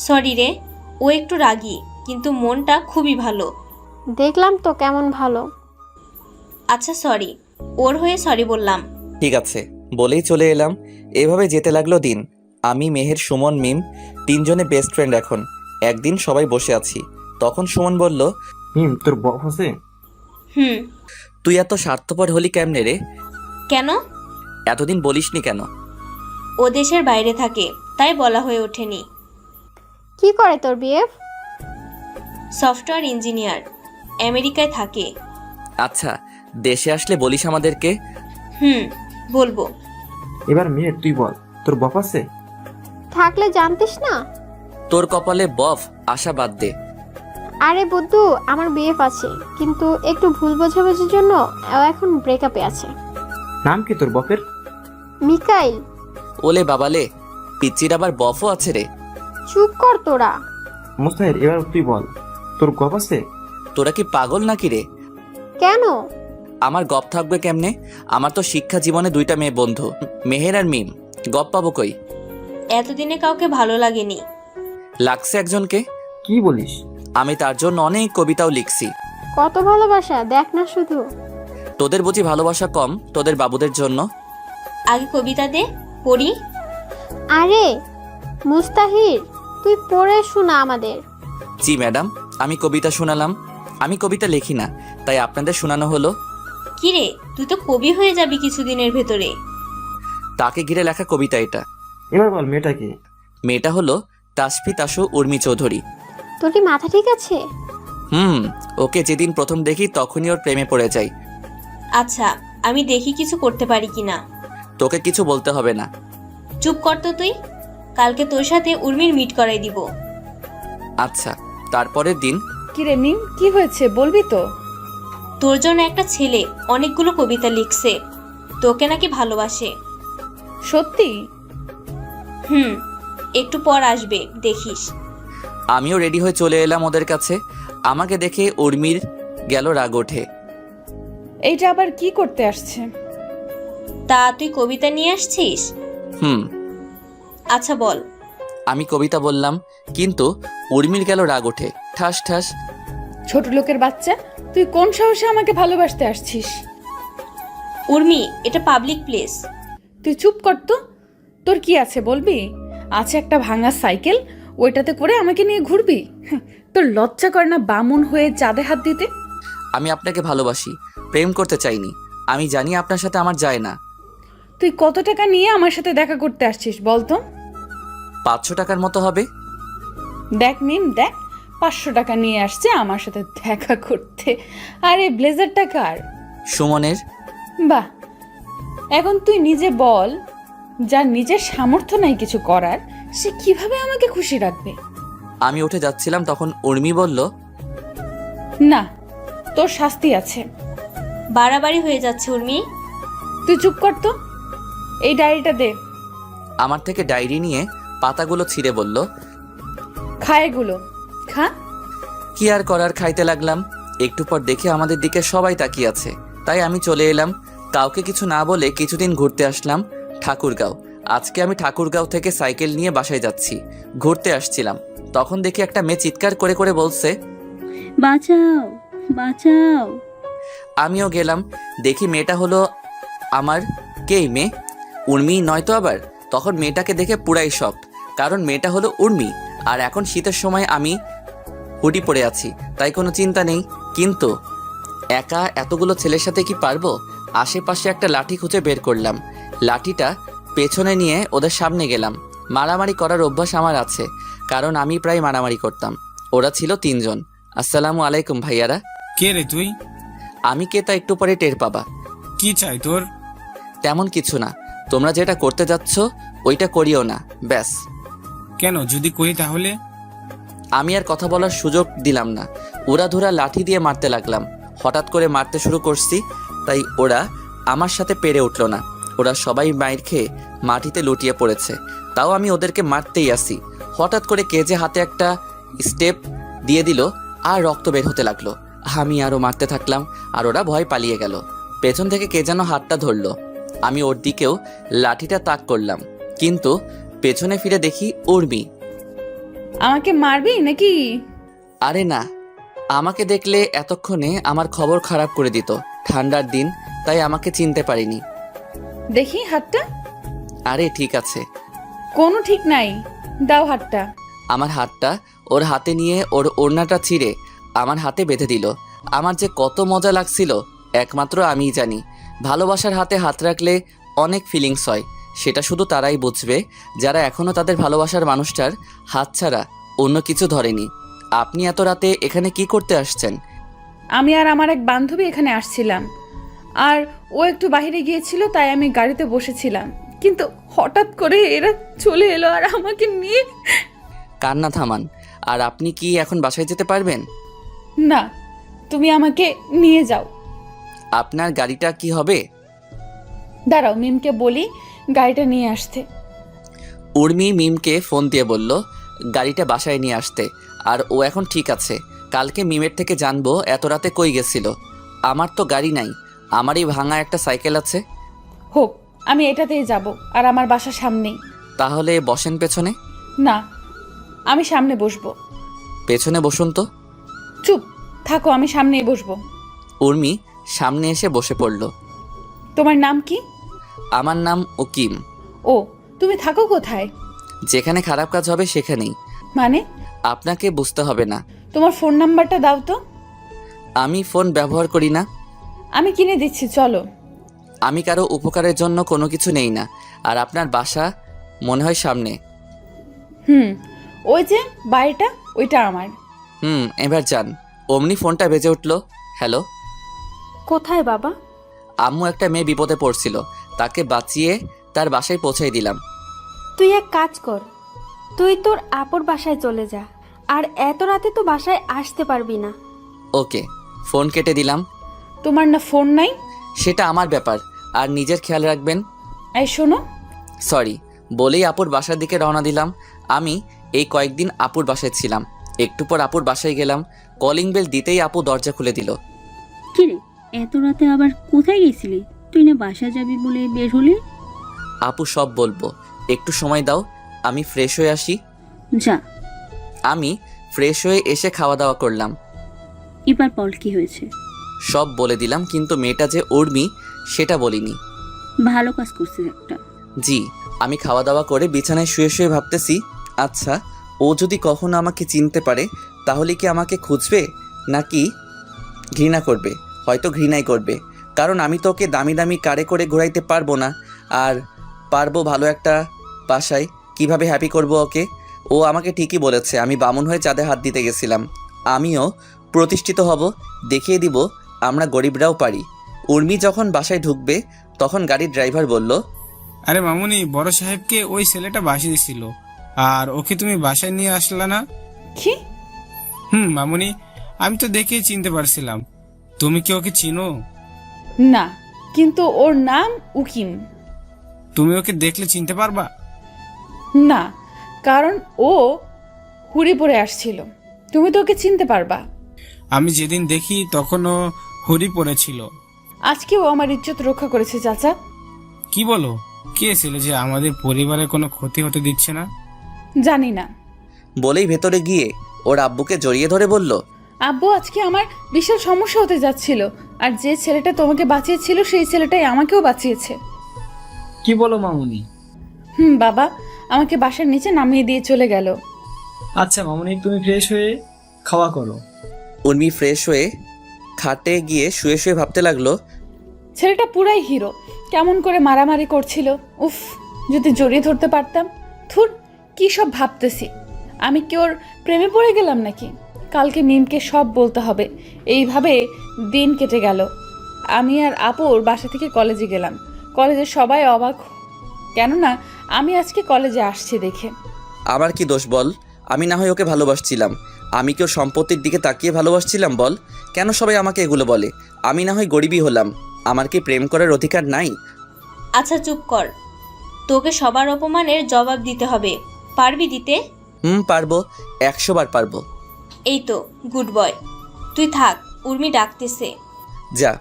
সরি রে, ও একটু রাগী, কিন্তু মনটা খুবই ভালো। দেখলাম তো কেমন ভালো। আচ্ছা সরি, ওর হয়ে সরি বললাম। ঠিক আছে বলেই চলে এলাম। এভাবে যেতে লাগলো দিন। আমি, মেহের, সুমন, মিম তিনজনে বেস্ট ফ্রেন্ড এখন। একদিন সবাই বসে আছি, তখন সুমন বলল, তোর বফ আছে? তুই এত স্বার্থপর হলি কেমনে রে? কেন? এতদিন বলিসনি কেন? ও দেশের বাইরে থাকে, তাই বলা হয়ে ওঠেনি। কি করে তোর বিএফ? সফটওয়্যার ইঞ্জিনিয়ার, আমেরিকায় থাকে। আচ্ছা, দেশে আসলে বলিস আমাদেরকে। বলবো। এবার মেয়ের তুই বল, তোর বফ আছে? থাকলে জানতিস না? তোর কপালে বফ আশা বাদ দে। আরে বুদ্ধু, আমার বিএফ আছে, কিন্তু একটু ভুল বোঝাবুঝির জন্য ও এখন ব্রেকআপে আছে। নাম কি তোর বফের? মিকাইল। ওলে বাবালে, পিচ্চির আবার বফও আছে রে। চুপ কর তোরা। মুস্তাহির, এবার তুই বল, তোর গপ আছে? তোরা কি পাগল নাকি রে? কেন? আমার গপ থাকবে কেমনে? আমার তো শিক্ষা জীবনে দুইটা মেয়ে বন্ধু, মেহের আর মিম। গপ পাবো কই? এতদিনে কাউকে ভালো লাগেনি। লাগছে একজনকে। কি বলিস? আমি তার জন্য অনেক কবিতাও লিখছি। কত ভালোবাসা দেখ না শুধু। তোদের বুঝি ভালোবাসা কম তোদের বাবুদের জন্য? আগে কবিতা দে, পড়ি। আরে মুস্তাহির, তুই পড়ে শোনা আমাদের। জি ম্যাডাম, আমি কবিতা শোনালাম। আমি কবিতা লিখি না, তাই আপনাদের শোনানো হলো। কিরে, তুই তো কবি হয়ে যাবি কিছুদিনের ভেতরে। তাকে ঘিরে লেখা কবিতা এটা। এবার বল মেয়েটাকে। মেয়েটা হলো তাসফি তাসু উর্মি চৌধুরী। তোর কি মাথা ঠিক আছে? ওকে যেদিন প্রথম দেখি তখনই ওর প্রেমে পড়ে যাই। আচ্ছা, আমি দেখি কিছু করতে পারি কিনা। তোকে কিছু বলতে হবে না। চুপ কর তো তুই। কালকে তোর সাথে উর্মির মিট করাই দিব। আচ্ছা। তারপরের দিন। কিরে মিম, কি হয়েছে বলবি তো? তোর জন্য একটা ছেলে অনেকগুলো কবিতা লিখছে, তোকে নাকি ভালোবাসে। সত্যি? একটু পর আসবে, দেখিস। আমিও রেডি হয়ে চলে এলাম ওদের কাছে। আমাকে দেখে উর্মির গেল রাগ ওঠে। এইটা আবার কি করতে আসছে? তা তুই কবিতা নিয়ে আসছিস? হুম, আচ্ছা বল। আমি কবিতা বললাম, কিন্তু উর্মির গেল রাগ ওঠে। ঠাস ঠাস। ছোট লোকের বাচ্চা, তুই কোন সাহসে আমাকে ভালোবাসতে আসছিস? উর্মি, এটা পাবলিক প্লেস। তুই চুপ কর তো। তোর কি আছে বলবি? আছে একটা ভাঙা সাইকেল, ওইটাতে করে আমাকে নিয়ে ঘুরবি? তোর লজ্জা করে না বামুন হয়ে চাঁদে হাত দিতে? আমি আপনাকে ভালোবাসি, প্রেম করতে চাইনি। আমি জানি আপনার সাথে আমার যায় না। তুই কত টাকা নিয়ে আমার সাথে দেখা করতে আসছিস বলতো? 500 টাকার মতো হবে। দেখ মিম, দেখ 500 টাকা নিয়ে আসছে আমার সাথে দেখা করতে। আরে ব্লেজারটা কার? সুমনের। বাহ, এখন তুই নিজে বল, যার নিজের সামর্থ্য নাই কিছু করার, সে কিভাবে আমাকে খুশি রাখবে? আমি উঠে যাচ্ছিলাম, তখন উর্মি বলল, না, তোর শাস্তি আছে। বাড়াবাড়ি হয়ে যাচ্ছে উর্মি। তুই চুপ কর তো। এই ডায়েরিটা দে। আমার থেকে ডায়েরি নিয়ে পাতাগুলো ছিঁড়ে বলল, খা এগুলো, খা। কি আর করার, খাইতে লাগলাম। একটু পর দেখে আমাদের দিকে সবাই তাকিয়ে আছে, তাই আমি চলে এলাম। কাউকে কিছু না বলে কিছুদিন ঘুরতে আসলাম ঠাকুরগাঁও। আজকে আমি ঠাকুরগাঁও থেকে সাইকেল নিয়ে বাসায় যাচ্ছি। ঘুরতে আসছিলাম, তখন দেখি একটা মেয়ে চিৎকার করে করে বলছে, বাঁচাও বাঁচাও। আমিও গেলাম। দেখি মেয়েটা হলো আমার। কে এই মেয়ে? উর্মি নয় তো আবার? তখন মেয়েটাকে দেখে পুরাই শক, কারণ মেয়েটা হলো উর্মি। আর এখন শীতের সময় আমি হুডি পরে আছি, তাই কোনো চিন্তা নেই। কিন্তু একা এতগুলো ছেলের সাথে কি পারবো? আশেপাশে একটা লাঠি খুঁজে বের করলাম, লাঠিটা পেছনে নিয়ে ওদের সামনে গেলাম। মারামারি করার অভ্যাস আমার আছে, কারণ আমি প্রায় মারামারি করতাম। ওরা ছিল 3 জন। আসসালামু আলাইকুম ভাইয়ারা। কে রে তুই? আমি কে তা একটু পরে টের পাবা। কি চাই তোর? তেমন কিছু না, তোমরা যেটা করতে যাচ্ছ ওইটা করিও না, ব্যাস। কেন, যদি করি তাহলে? আমি আর কথা বলার সুযোগ দিলাম না, উড়াধুরা লাঠি দিয়ে মারতে লাগলাম। হঠাৎ করে মারতে শুরু করছি, তাই ওরা আমার সাথে পেরে উঠল না। ওরা সবাই মাইর খেয়ে মাটিতে লুটিয়ে পড়েছে, তাও আমি ওদেরকে মারতেই আসি। হঠাৎ করে কে যে হাতে একটা স্টেপ দিয়ে দিল, আর রক্ত বের হতে লাগলো। আমি আরও মারতে থাকলাম, আর ওরা ভয় পালিয়ে গেল। পেছন থেকে কে যেন হাতটা ধরলো, আমি ওর দিকেও লাঠিটা তাক করলাম, কিন্তু পেছনে ফিরে দেখি উর্মি। আমাকে মারবি নাকি? আরে না, আমাকে দেখলে এতক্ষণে আমার খবর খারাপ করে দিত। ঠান্ডার দিন, তাই আমাকে চিনতে পারিনি। দেখি হাতটা। আরে ঠিক আছে। কোনো ঠিক নাই, দাও হাতটা। আমার হাতটা ওর হাতে নিয়ে ওর ওড়নাটা ছিঁড়ে আমার হাতে বেঁধে দিল। আমার যে কত মজা লাগছিল একমাত্র আমিই জানি। ভালোবাসার হাতে হাত রাখলে অনেক ফিলিংস হয়, সেটা শুধু তারাই বুঝবে যারা এখনও তাদের ভালোবাসার মানুষটার হাত ছাড়া অন্য কিছু ধরেনি। আপনি এত রাতে এখানে কি করতে আসছেন? আমি আর আমার এক বান্ধবী এখানে আসছিলাম, আর ও একটু বাইরে গিয়েছিল, তাই আমি গাড়িতে বসেছিলাম, কিন্তু হঠাৎ করে এরা চলে এলো আর আমাকে নিয়ে। কান্না থামান। আর আপনি কি এখন বাসায় যেতে পারবেন? না, তুমি আমাকে নিয়ে যাও। আপনার গাড়িটা কি হবে? দাঁড়াও, মিমকে বলি গাড়িটা নিয়ে আসতে। উর্মি মিমকে ফোন দিয়ে বলল গাড়িটা বাসায় নিয়ে আসতে, আর ও এখন ঠিক আছে। কালকে মিমের থেকে জানবো এত রাতে কই গেছিল। আমার তো গাড়ি নাই, আমারই ভাঙা একটা সাইকেল আছে। হোক, আমি এটাতেই যাব, আর আমার বাসার সামনেই। তাহলে বসেন পেছনে। না, আমি সামনে বসবো। পেছনে বসুন তো। চুপ থাকো, আমি সামনেই বসবো। উর্মি সামনে এসে বসে পড়ল। তোমার নাম কি? আমার নাম উকিম। ও, তুমি থাকো কোথায়? যেখানে খারাপ কাজ হবে সেখানেই। মানে? আপনাকে বুঝতে হবে না। তোমার ফোন নাম্বারটা দাও তো। আমি ফোন ব্যবহার করি না। আমি কিনে দিচ্ছি, চলো। আমি কারো উপকারের জন্য কোনো কিছু নেই না। আর আপনার বাসা মনে হয় সামনে। ওই যে বাড়িটা, ওইটা আমার। এবার যান। অমনি ফোনটা বেজে উঠল। হ্যালো। কোথায় বাবা? আম্মু একটা মেয়ে বিপদে পড়ছিল, তাকে বাঁচিয়ে তার বাসায় পৌঁছাই দিলাম। তুই এক কাজ কর, তুই তোর আপুর বাসায় চলে যা, আর এত রাতে তো বাসায় আসতে পারবি না। ওকে, ফোন কেটে দিলাম। তোমার না ফোন নাই? সেটা আমার ব্যাপার, আর নিজের খেয়াল রাখবেন। এই শোনো। সরি বলেই আপুর বাসার দিকে রওনা দিলাম। আমি এই কয়েকদিন আপুর বাসায় ছিলাম, একটু পর আপুর বাসায় গেলাম। কলিং বেল দিতেই আপু দরজা খুলে দিল। কিরে, এত রাতে আবার কোথায় গেছিলি? তুই না বাসা যাবি বলে বের হলি? আপু সব বলবো, একটু সময় দাও, আমি ফ্রেশ হয়ে আসি। যা। আমি ফ্রেশ হয়ে এসে খাওয়া দাওয়া করলাম। এবার বল কি হয়েছে? সব বলে দিলাম, কিন্তু মেয়েটা যে উর্মি সেটা বলিনি। ভালো কাজ করছিস একটা। জি, আমি খাওয়া দাওয়া করে বিছানায় শুয়ে শুয়ে ভাবতেছি, আচ্ছা ও যদি কখনো আমাকে চিনতে পারে তাহলে কি আমাকে খুঁজবে নাকি ঘৃণা করবে? হয়তো ঘৃণাই করবে, কারণ আমি তো ওকে দামি দামি কারে করে ঘোরাইতে পারবো না। আর পারবো ভালো একটা বাসায় কিভাবে হ্যাপি করব ওকে? ও আমাকে ঠিকই বলেছে, আমি বামুন হয়ে চাঁদে হাত দিতে গেছিলাম। আমিও প্রতিষ্ঠিত হব, দেখিয়ে দিব আমরা গরিবরাও পারি। উর্মি যখন বাসায় ঢুকবে তখন গাড়ির ড্রাইভার বলল, আরে মামুনি, বড় সাহেবকে ওই ছেলেটা বাসিয়ে ছিল, আর ওকে তুমি বাসায় নিয়ে আসলা না? কি? মামুনি, আমি তো দেখেই চিনতে পারছিলাম। তুমি কি ওকে চিনো? না, কিন্তু ওর নাম উকিম। তুমি ওকে দেখলে চিনতে পারবা? না, কারণ ও হুড়ি পরে আসছিল। তুমি তো ওকে চিনতে পারবা। আমি যেদিন দেখি তখনও হুডি পরেছিল। আজকেও আমার ইজ্জত রক্ষা করেছে চাচা। কি বলো? কে ছিল যে আমাদের পরিবারের কোনো ক্ষতি হতে দিচ্ছে না? জানি না। বলেই ভেতরে গিয়ে ওর আব্বুকে জড়িয়ে ধরে বলল, আব্বু, আজকে আমার বিশাল সমস্যা হতে যাচ্ছিল, আর যে ছেলেটা তোমাকে বাঁচিয়েছিল সেই ছেলেটাই আমাকেও বাঁচিয়েছে। কি বলো মামুনি? বাবা আমাকে বাসার নিচে নামিয়ে দিয়ে চলে গেল। আচ্ছা মামুনি, তুমি ফ্রেশ হয়ে খাওয়া করো। উর্মি ফ্রেশ হয়ে খাটে গিয়ে শুয়ে শুয়ে ভাবতে লাগলো, ছেলেটা পুরাই হিরো, কেমন করে মারামারি করছিল। উফ, যদি জড়িয়ে ধরতে পারতাম। থুর, কি সব ভাবতেছি। আমি কি ওর প্রেমে পড়ে গেলাম নাকি? কালকে মিমকে সব বলতে হবে। এইভাবে দিন কেটে গেল। আমি আর আপুর বাসা থেকে কলেজে গেলাম। কলেজে সবাই অবাক, কেননা আমি আজকে কলেজে আসছি দেখে। আমার কি দোষ বল? আমি না হয় ওকে ভালোবাসছিলাম। আমি কি ওর সম্পত্তির দিকে তাকিয়ে ভালোবাসছিলাম বল? কেন সবাই আমাকে এগুলো বলে? আমি না হয় গরিবই হলাম, আমার কি প্রেম করার অধিকার নাই? আচ্ছা চুপ কর, তোকে সবার অপমানের জবাব দিতে হবে। পারবি দিতে? পারবো, 100 বার পারবো। এই তো গুড বয়, তুই থাক, উর্মি ডাকতেছে। যা।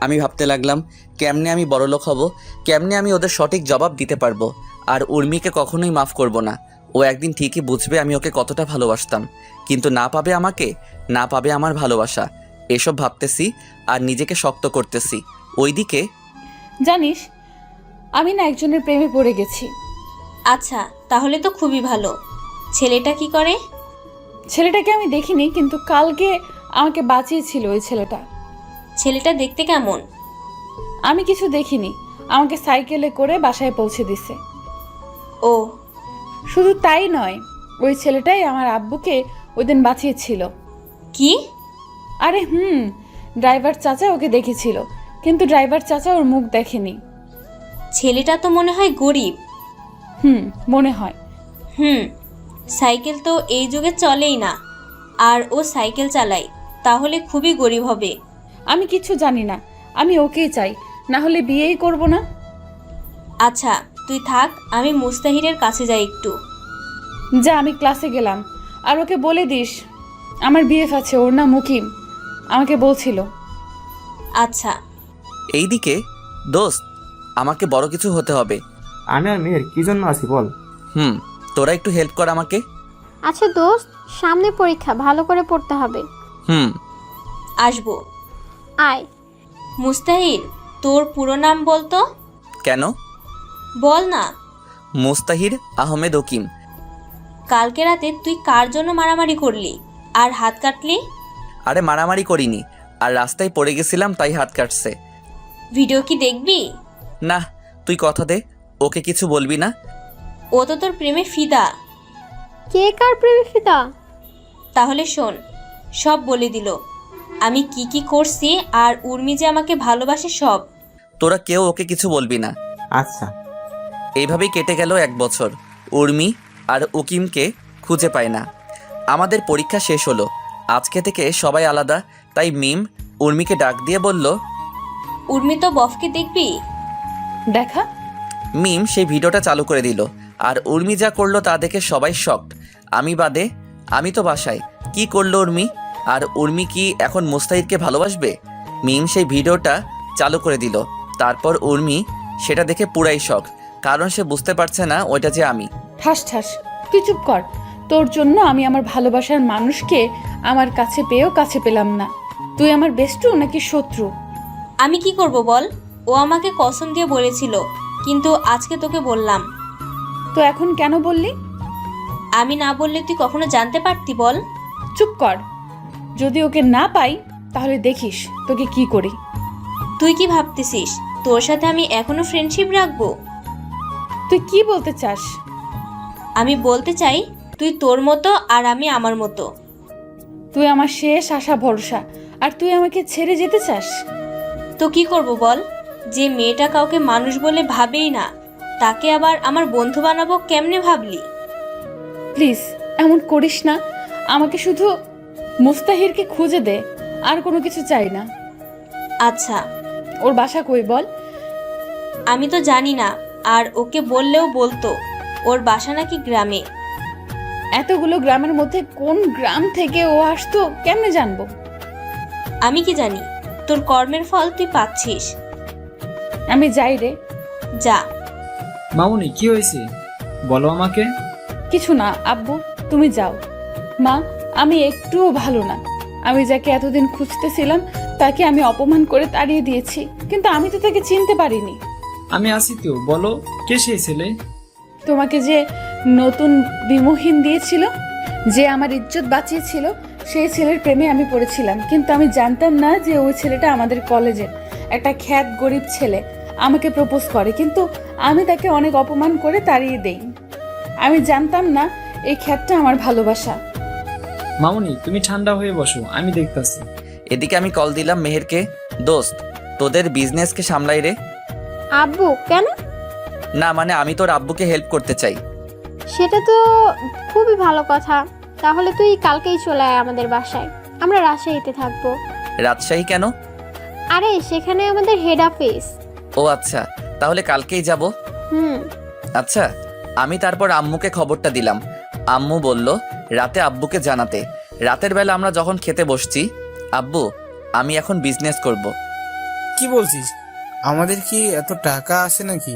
আমি ভাবতে লাগলাম, কেমনে আমি বড়লোক হব, কেমনে আমি ওদের সঠিক জবাব দিতে পারবো। আর উর্মিকে কখনোই মাফ করব না। ও একদিন ঠিকই বুঝবে আমি ওকে কতটা ভালোবাসতাম, কিন্তু না পাবে আমাকে, না পাবে আমার ভালোবাসা। এসব ভাবতেছি আর নিজেকে শক্ত করতেছি। ওইদিকে জানিস, আমি না একজনের প্রেমে পড়ে গেছি। আচ্ছা, তাহলে তো খুবই ভালো। ছেলেটা কি করে? ছেলেটাকে আমি দেখিনি, কিন্তু কালকে আমাকে বাঁচিয়েছিল ওই ছেলেটা। ছেলেটা দেখতে কেমন? আমি কিছু দেখিনি, আমাকে সাইকেলে করে বাসায় পৌঁছে দিছে। ও, শুধু তাই নয়, ওই ছেলেটাই আমার আব্বুকে ওই দিন বাঁচিয়েছিল। কি? আরে ড্রাইভার চাচা ওকে দেখেছিল, কিন্তু ড্রাইভার চাচা ওর মুখ দেখেনি। ছেলেটা তো মনে হয় গরিব। মনে হয়। সাইকেল তো এই যুগে চলেই না, আর ও সাইকেল চালায়, তাহলে খুবই গরিব হবে। আমি কিছু জানি না, আমি ওকেই চাই, না হলে বিয়েই করব না। আচ্ছা তুই থাক, আমি মুস্তাহিরের কাছে যাই একটু। যা, আমি ক্লাসে গেলাম। আর ওকে বলে দিস আমার বিএফ আছে, ওর নাম মুকিম, আমাকে বলছিল। আচ্ছা। এইদিকে দোস্ত, আমাকে বড় কিছু হতে হবে। আমি আর মেয়ের কি জন্য আছি বল? তোরা একটু হেল্প কর আমাকে। আচ্ছা দোস্ত, সামনে পরীক্ষা, ভালো করে পড়তে হবে। আসবো। আয়। মুস্তাহির, তোর পুরো নাম বলতো। কেন? বল না। মুস্তাহির আহমেদ ওকিম। কালকে রাতে তুই কার জন্য মারামারি করলি আর হাত কাটলি? আরে মারামারি করিনি, আর রাস্তায় পড়ে গেছিলাম তাই হাত কাটছে। ভিডিও কি দেখবি? না, তুই কথা দে, ওকে কিছু বলবি না। ও তো তোর প্রেমে ফিদা। কে কার প্রেমে ফিদা? তাহলে শোন, সব বলে দিল আমি কি কি করছি, আর উর্মি যে আমাকে ভালোবাসে সব। তোরা কেউ ওকে কিছু বলবি না। আচ্ছা। এইভাবেই কেটে গেল 1 বছর। উর্মি আর উকিমকে খুঁজে পায় না। আমাদের পরীক্ষা শেষ হলো, আজকে থেকে সবাই আলাদা। তাই মিম উর্মিকে ডাক দিয়ে বলল, উর্মি তো বফকে দেখবি। দেখা। মিম সেই ভিডিওটা চালু করে দিল, আর উর্মি যা করলো তা দেখে সবাই শকড, আমি বাদে। আমি তো বাসায়। কি করলো উর্মি? আর উর্মি কি এখন মুস্তাহিদকে ভালোবাসবে? মিম সেই ভিডিওটা চালু করে দিল। তারপর উর্মি সেটা দেখে পুরাই শখ, কারণ সে বুঝতে পারছে না ওইটা যে আমি। ঠাস ঠাস, তুই চুপ কর। তোর জন্য আমি আমার ভালোবাসার মানুষকে আমার কাছে পেয়েও কাছে পেলাম না। তুই আমার বেস্টু নাকি শত্রু? আমি কি করব বল? ও আমাকে কসম দিয়ে বলেছিল, কিন্তু আজকে তোকে বললাম। তো এখন কেন বললি? আমি না বললে তুই কখনো জানতে পারতি বল? চুপ কর। যদি ওকে না পাই তাহলে দেখিস তোকে কি করি। তুই কি ভাবতেছিস তোর সাথে আমি এখনো ফ্রেন্ডশিপ রাখবো? তুই কি বলতে চাস? আমি বলতে চাই তুই তোর মতো আর আমি আমার মতো। তুই আমার শেষ আশা ভরসা, আর তুই আমাকে ছেড়ে যেতে চাস? তো কি করব বল? যে মেয়েটা কাউকে মানুষ বলে ভাবেই না, তাকে আবার আমার বন্ধু বানাবো কেমনে ভাবলি? প্লিজ এমন করিস না। আমাকে শুধু মুস্তাহিরকে খুঁজে দে, আর কোনো কিছু চাই না। আচ্ছা, ওর বাসা কই বল? আমি তো জানি না, আর ওকে বললেও বলতো ওর বাসা নাকি গ্রামে। এতগুলো গ্রামের মধ্যে কোন গ্রাম থেকে ও আসতো কেমনে জানবো? আমি কি জানি? তোর কর্মের ফল তুই পাচ্ছিস। আমি যাই রে। যা। মামুনি কি হয়েছে বলো আমাকে। কিছু না আব্বু, তুমি যাও। মা, আমি একটুও ভালো না। আমি যাকে এতদিন খুঁজতেছিলাম তাকে আমি অপমান করে তাড়িয়ে দিয়েছি, কিন্তু আমি তো তাকে চিনতে পারিনি। আমি আসি তো, বলো কে সেই ছেলে? তোমাকে যে নতুন বিমোহিন দিয়েছিল, যে আমার ইজ্জত বাঁচিয়েছিল, সেই ছেলের প্রেমে আমি পড়েছিলাম। কিন্তু আমি জানতাম না যে ওই ছেলেটা আমাদের কলেজের একটা খ্যাত গরিব ছেলে। আমাকে প্রপোজ করে, কিন্তু আমি তাকে অনেক অপমান করে তাড়িয়ে দেই। আমি জানতাম না এই খ্যাতটা আমার ভালোবাসা। মামুনি তুমি ঠান্ডা হয়ে বসো, আমি দেখতাছি। এদিকে আমি কল দিলাম মেহেরকে। দোস্ত, তোদের বিজনেসকে সামলাই রে। আব্বু কেন? না মানে আমি তোর আব্বুকে হেল্প করতে চাই। সেটা তো খুবই ভালো কথা। তাহলে তুই কালকেই চলে আয় আমাদের বাসায়, আমরা রাজশাহীতে থাকবো। রাজশাহী কেন? আরে সেখানে আমাদের হেড অফিস। ও আচ্ছা, তাহলে কালকেই যাব। আচ্ছা, আমি তারপর আম্মুকে খবরটা দিলাম। আম্মু বলল রাতে আব্বুকে জানাতে। রাতের বেলা আমরা যখন খেতে বসছি, আব্বু আমি এখন বিজনেস করব। কি বলছিস? আমাদের কি এত টাকা আসে নাকি?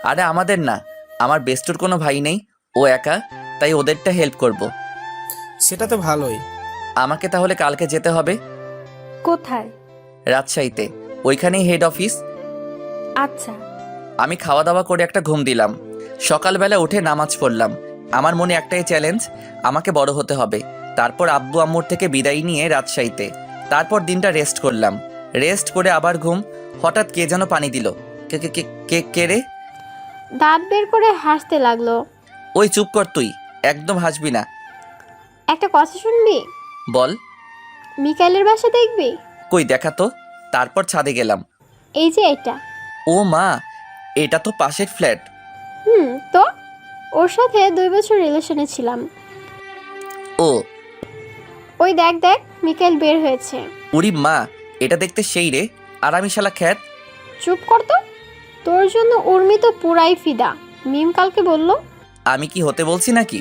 আরে আমাদের না, আমার বেস্টুর কোনো ভাই নেই, ও একা, তাই ওদেরটা হেল্প করব। সেটা তো ভালোই। আমাকে তাহলে কালকে যেতে হবে। কোথায়? রাজশাহীতে, ওইখানেই হেড অফিস। আচ্ছা। আমি খাওয়া দাওয়া করে একটা ঘুম দিলাম। সকালবেলা উঠে নামাজ পড়লাম। আমার মনে একটাই চ্যালেঞ্জ, আমাকে বড় হতে হবে। তারপর আব্বু আম্মুর থেকে বিদায় নিয়ে রাজশাহীতে। তারপর দিনটা রেস্ট করলাম। রেস্ট করে আবার ঘুম। হঠাৎ কে যেন পানি দিল। কে কে কে কে কে রে? দাঁত বের করে হাসতে লাগলো। ওই চুপ কর তুই, একদম হাসবি না। একটা কথা শুনবি? বল। মিকাইলের বাসা দেখবি? কই দেখা তো। তারপর ছাদে গেলাম। এই যে এটা। ও মা, এটা তো পাশের ফ্ল্যাট। তো ওর সাথে 2 বছর রিলেশনে ছিলাম। ও ওই দেখ দেখ, মিকাইল বের হয়েছে। উরি মা, এটা দেখতে সেই রে। আর আমি শালা খ্যাত। চুপ কর তো। তোর জন্য উর্মি তো পুরাই ফিদা। মিম কালকে বলল। আমি কি হতে বলছি নাকি?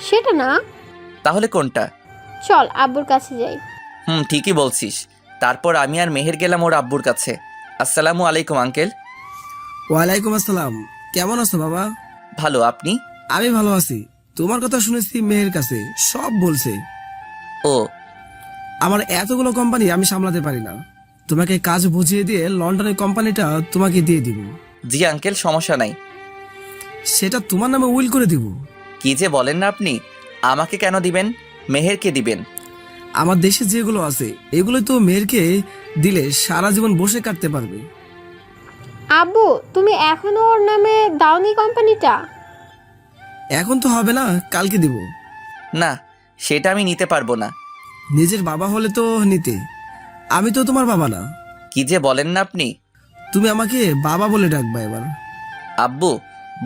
সেটা না। তাহলে কোনটা? চল আব্বুর কাছে যাই। ঠিকই বলছিস। তারপর আমি আর মেহের গেলাম ওর আব্বুর কাছে। আসসালামু আলাইকুম আঙ্কেল। ওয়ালাইকুম আসসালাম। কেমন আছো বাবা? ভালো, আপনি? আমি ভালো আছি। তোমার কথা শুনেছি মেয়ের কাছে, সব বলছে। ও, আমার এতগুলো কোম্পানি আমি সামলাতে পারি না। তোমাকে কাজ বুঝিয়ে দিয়ে লন্ডনের কোম্পানিটা তোমাকে দিয়ে দিব। জি আঙ্কেল, সমস্যা নাই। সেটা তোমার নামে উইল করে দিব। কি যে বলেন না আপনি। আমাকে কেন দিবেন? মেহেরকে দিবেন। আমার দেশে যেগুলো আছে এগুলো তো মেয়েরকে দিলে সারা জীবন বসে কাটতে পারবে। আব্বু, তুমি এখনো ওর নামে দাওনি কোম্পানিটা? এখন তো হবে না, কালকে দিব। না, সেটা আমি নিতে পারবো না। নিজের বাবা হলে তো নিতে। আমি তো তোমার বাবা না। কি যে বলেন না আপনি। তুমি আমাকে বাবা বলে ডাকবা এবার। আব্বু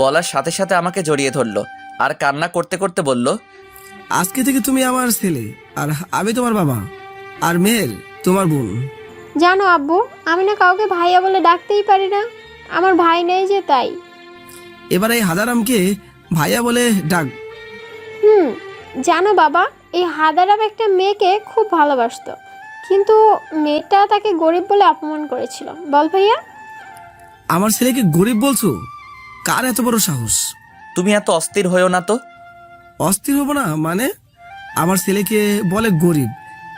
বলার সাথে সাথে আমাকে জড়িয়ে ধরলো আর কান্না করতে করতে বলল, আজকে থেকে তুমি আমার ছেলে, আর আমি তোমার বাবা, আর মেহের তোমার বোন। জানো আব্বু, আমি না কাউকে ভাইয়া বলে ডাকতেই পারি না। আমার ভাই নেই যে তাই। এবার এই হাজারামকে ভাইয়া বলে ডাক। জানো বাবা, এই হাদারাম একটা মেয়েকে খুব ভালোবাসতো, কিন্তু মেয়েটা তাকে গরিব বলে অপমান করেছিল। বল ভাইয়া। আমার ছেলেকে গরিব বলছো? কার এত বড় সাহস? তুমি এত অস্থির হয়েও না তো। অস্থির হবো না মানে? আমার ছেলেকে বলে গরিব?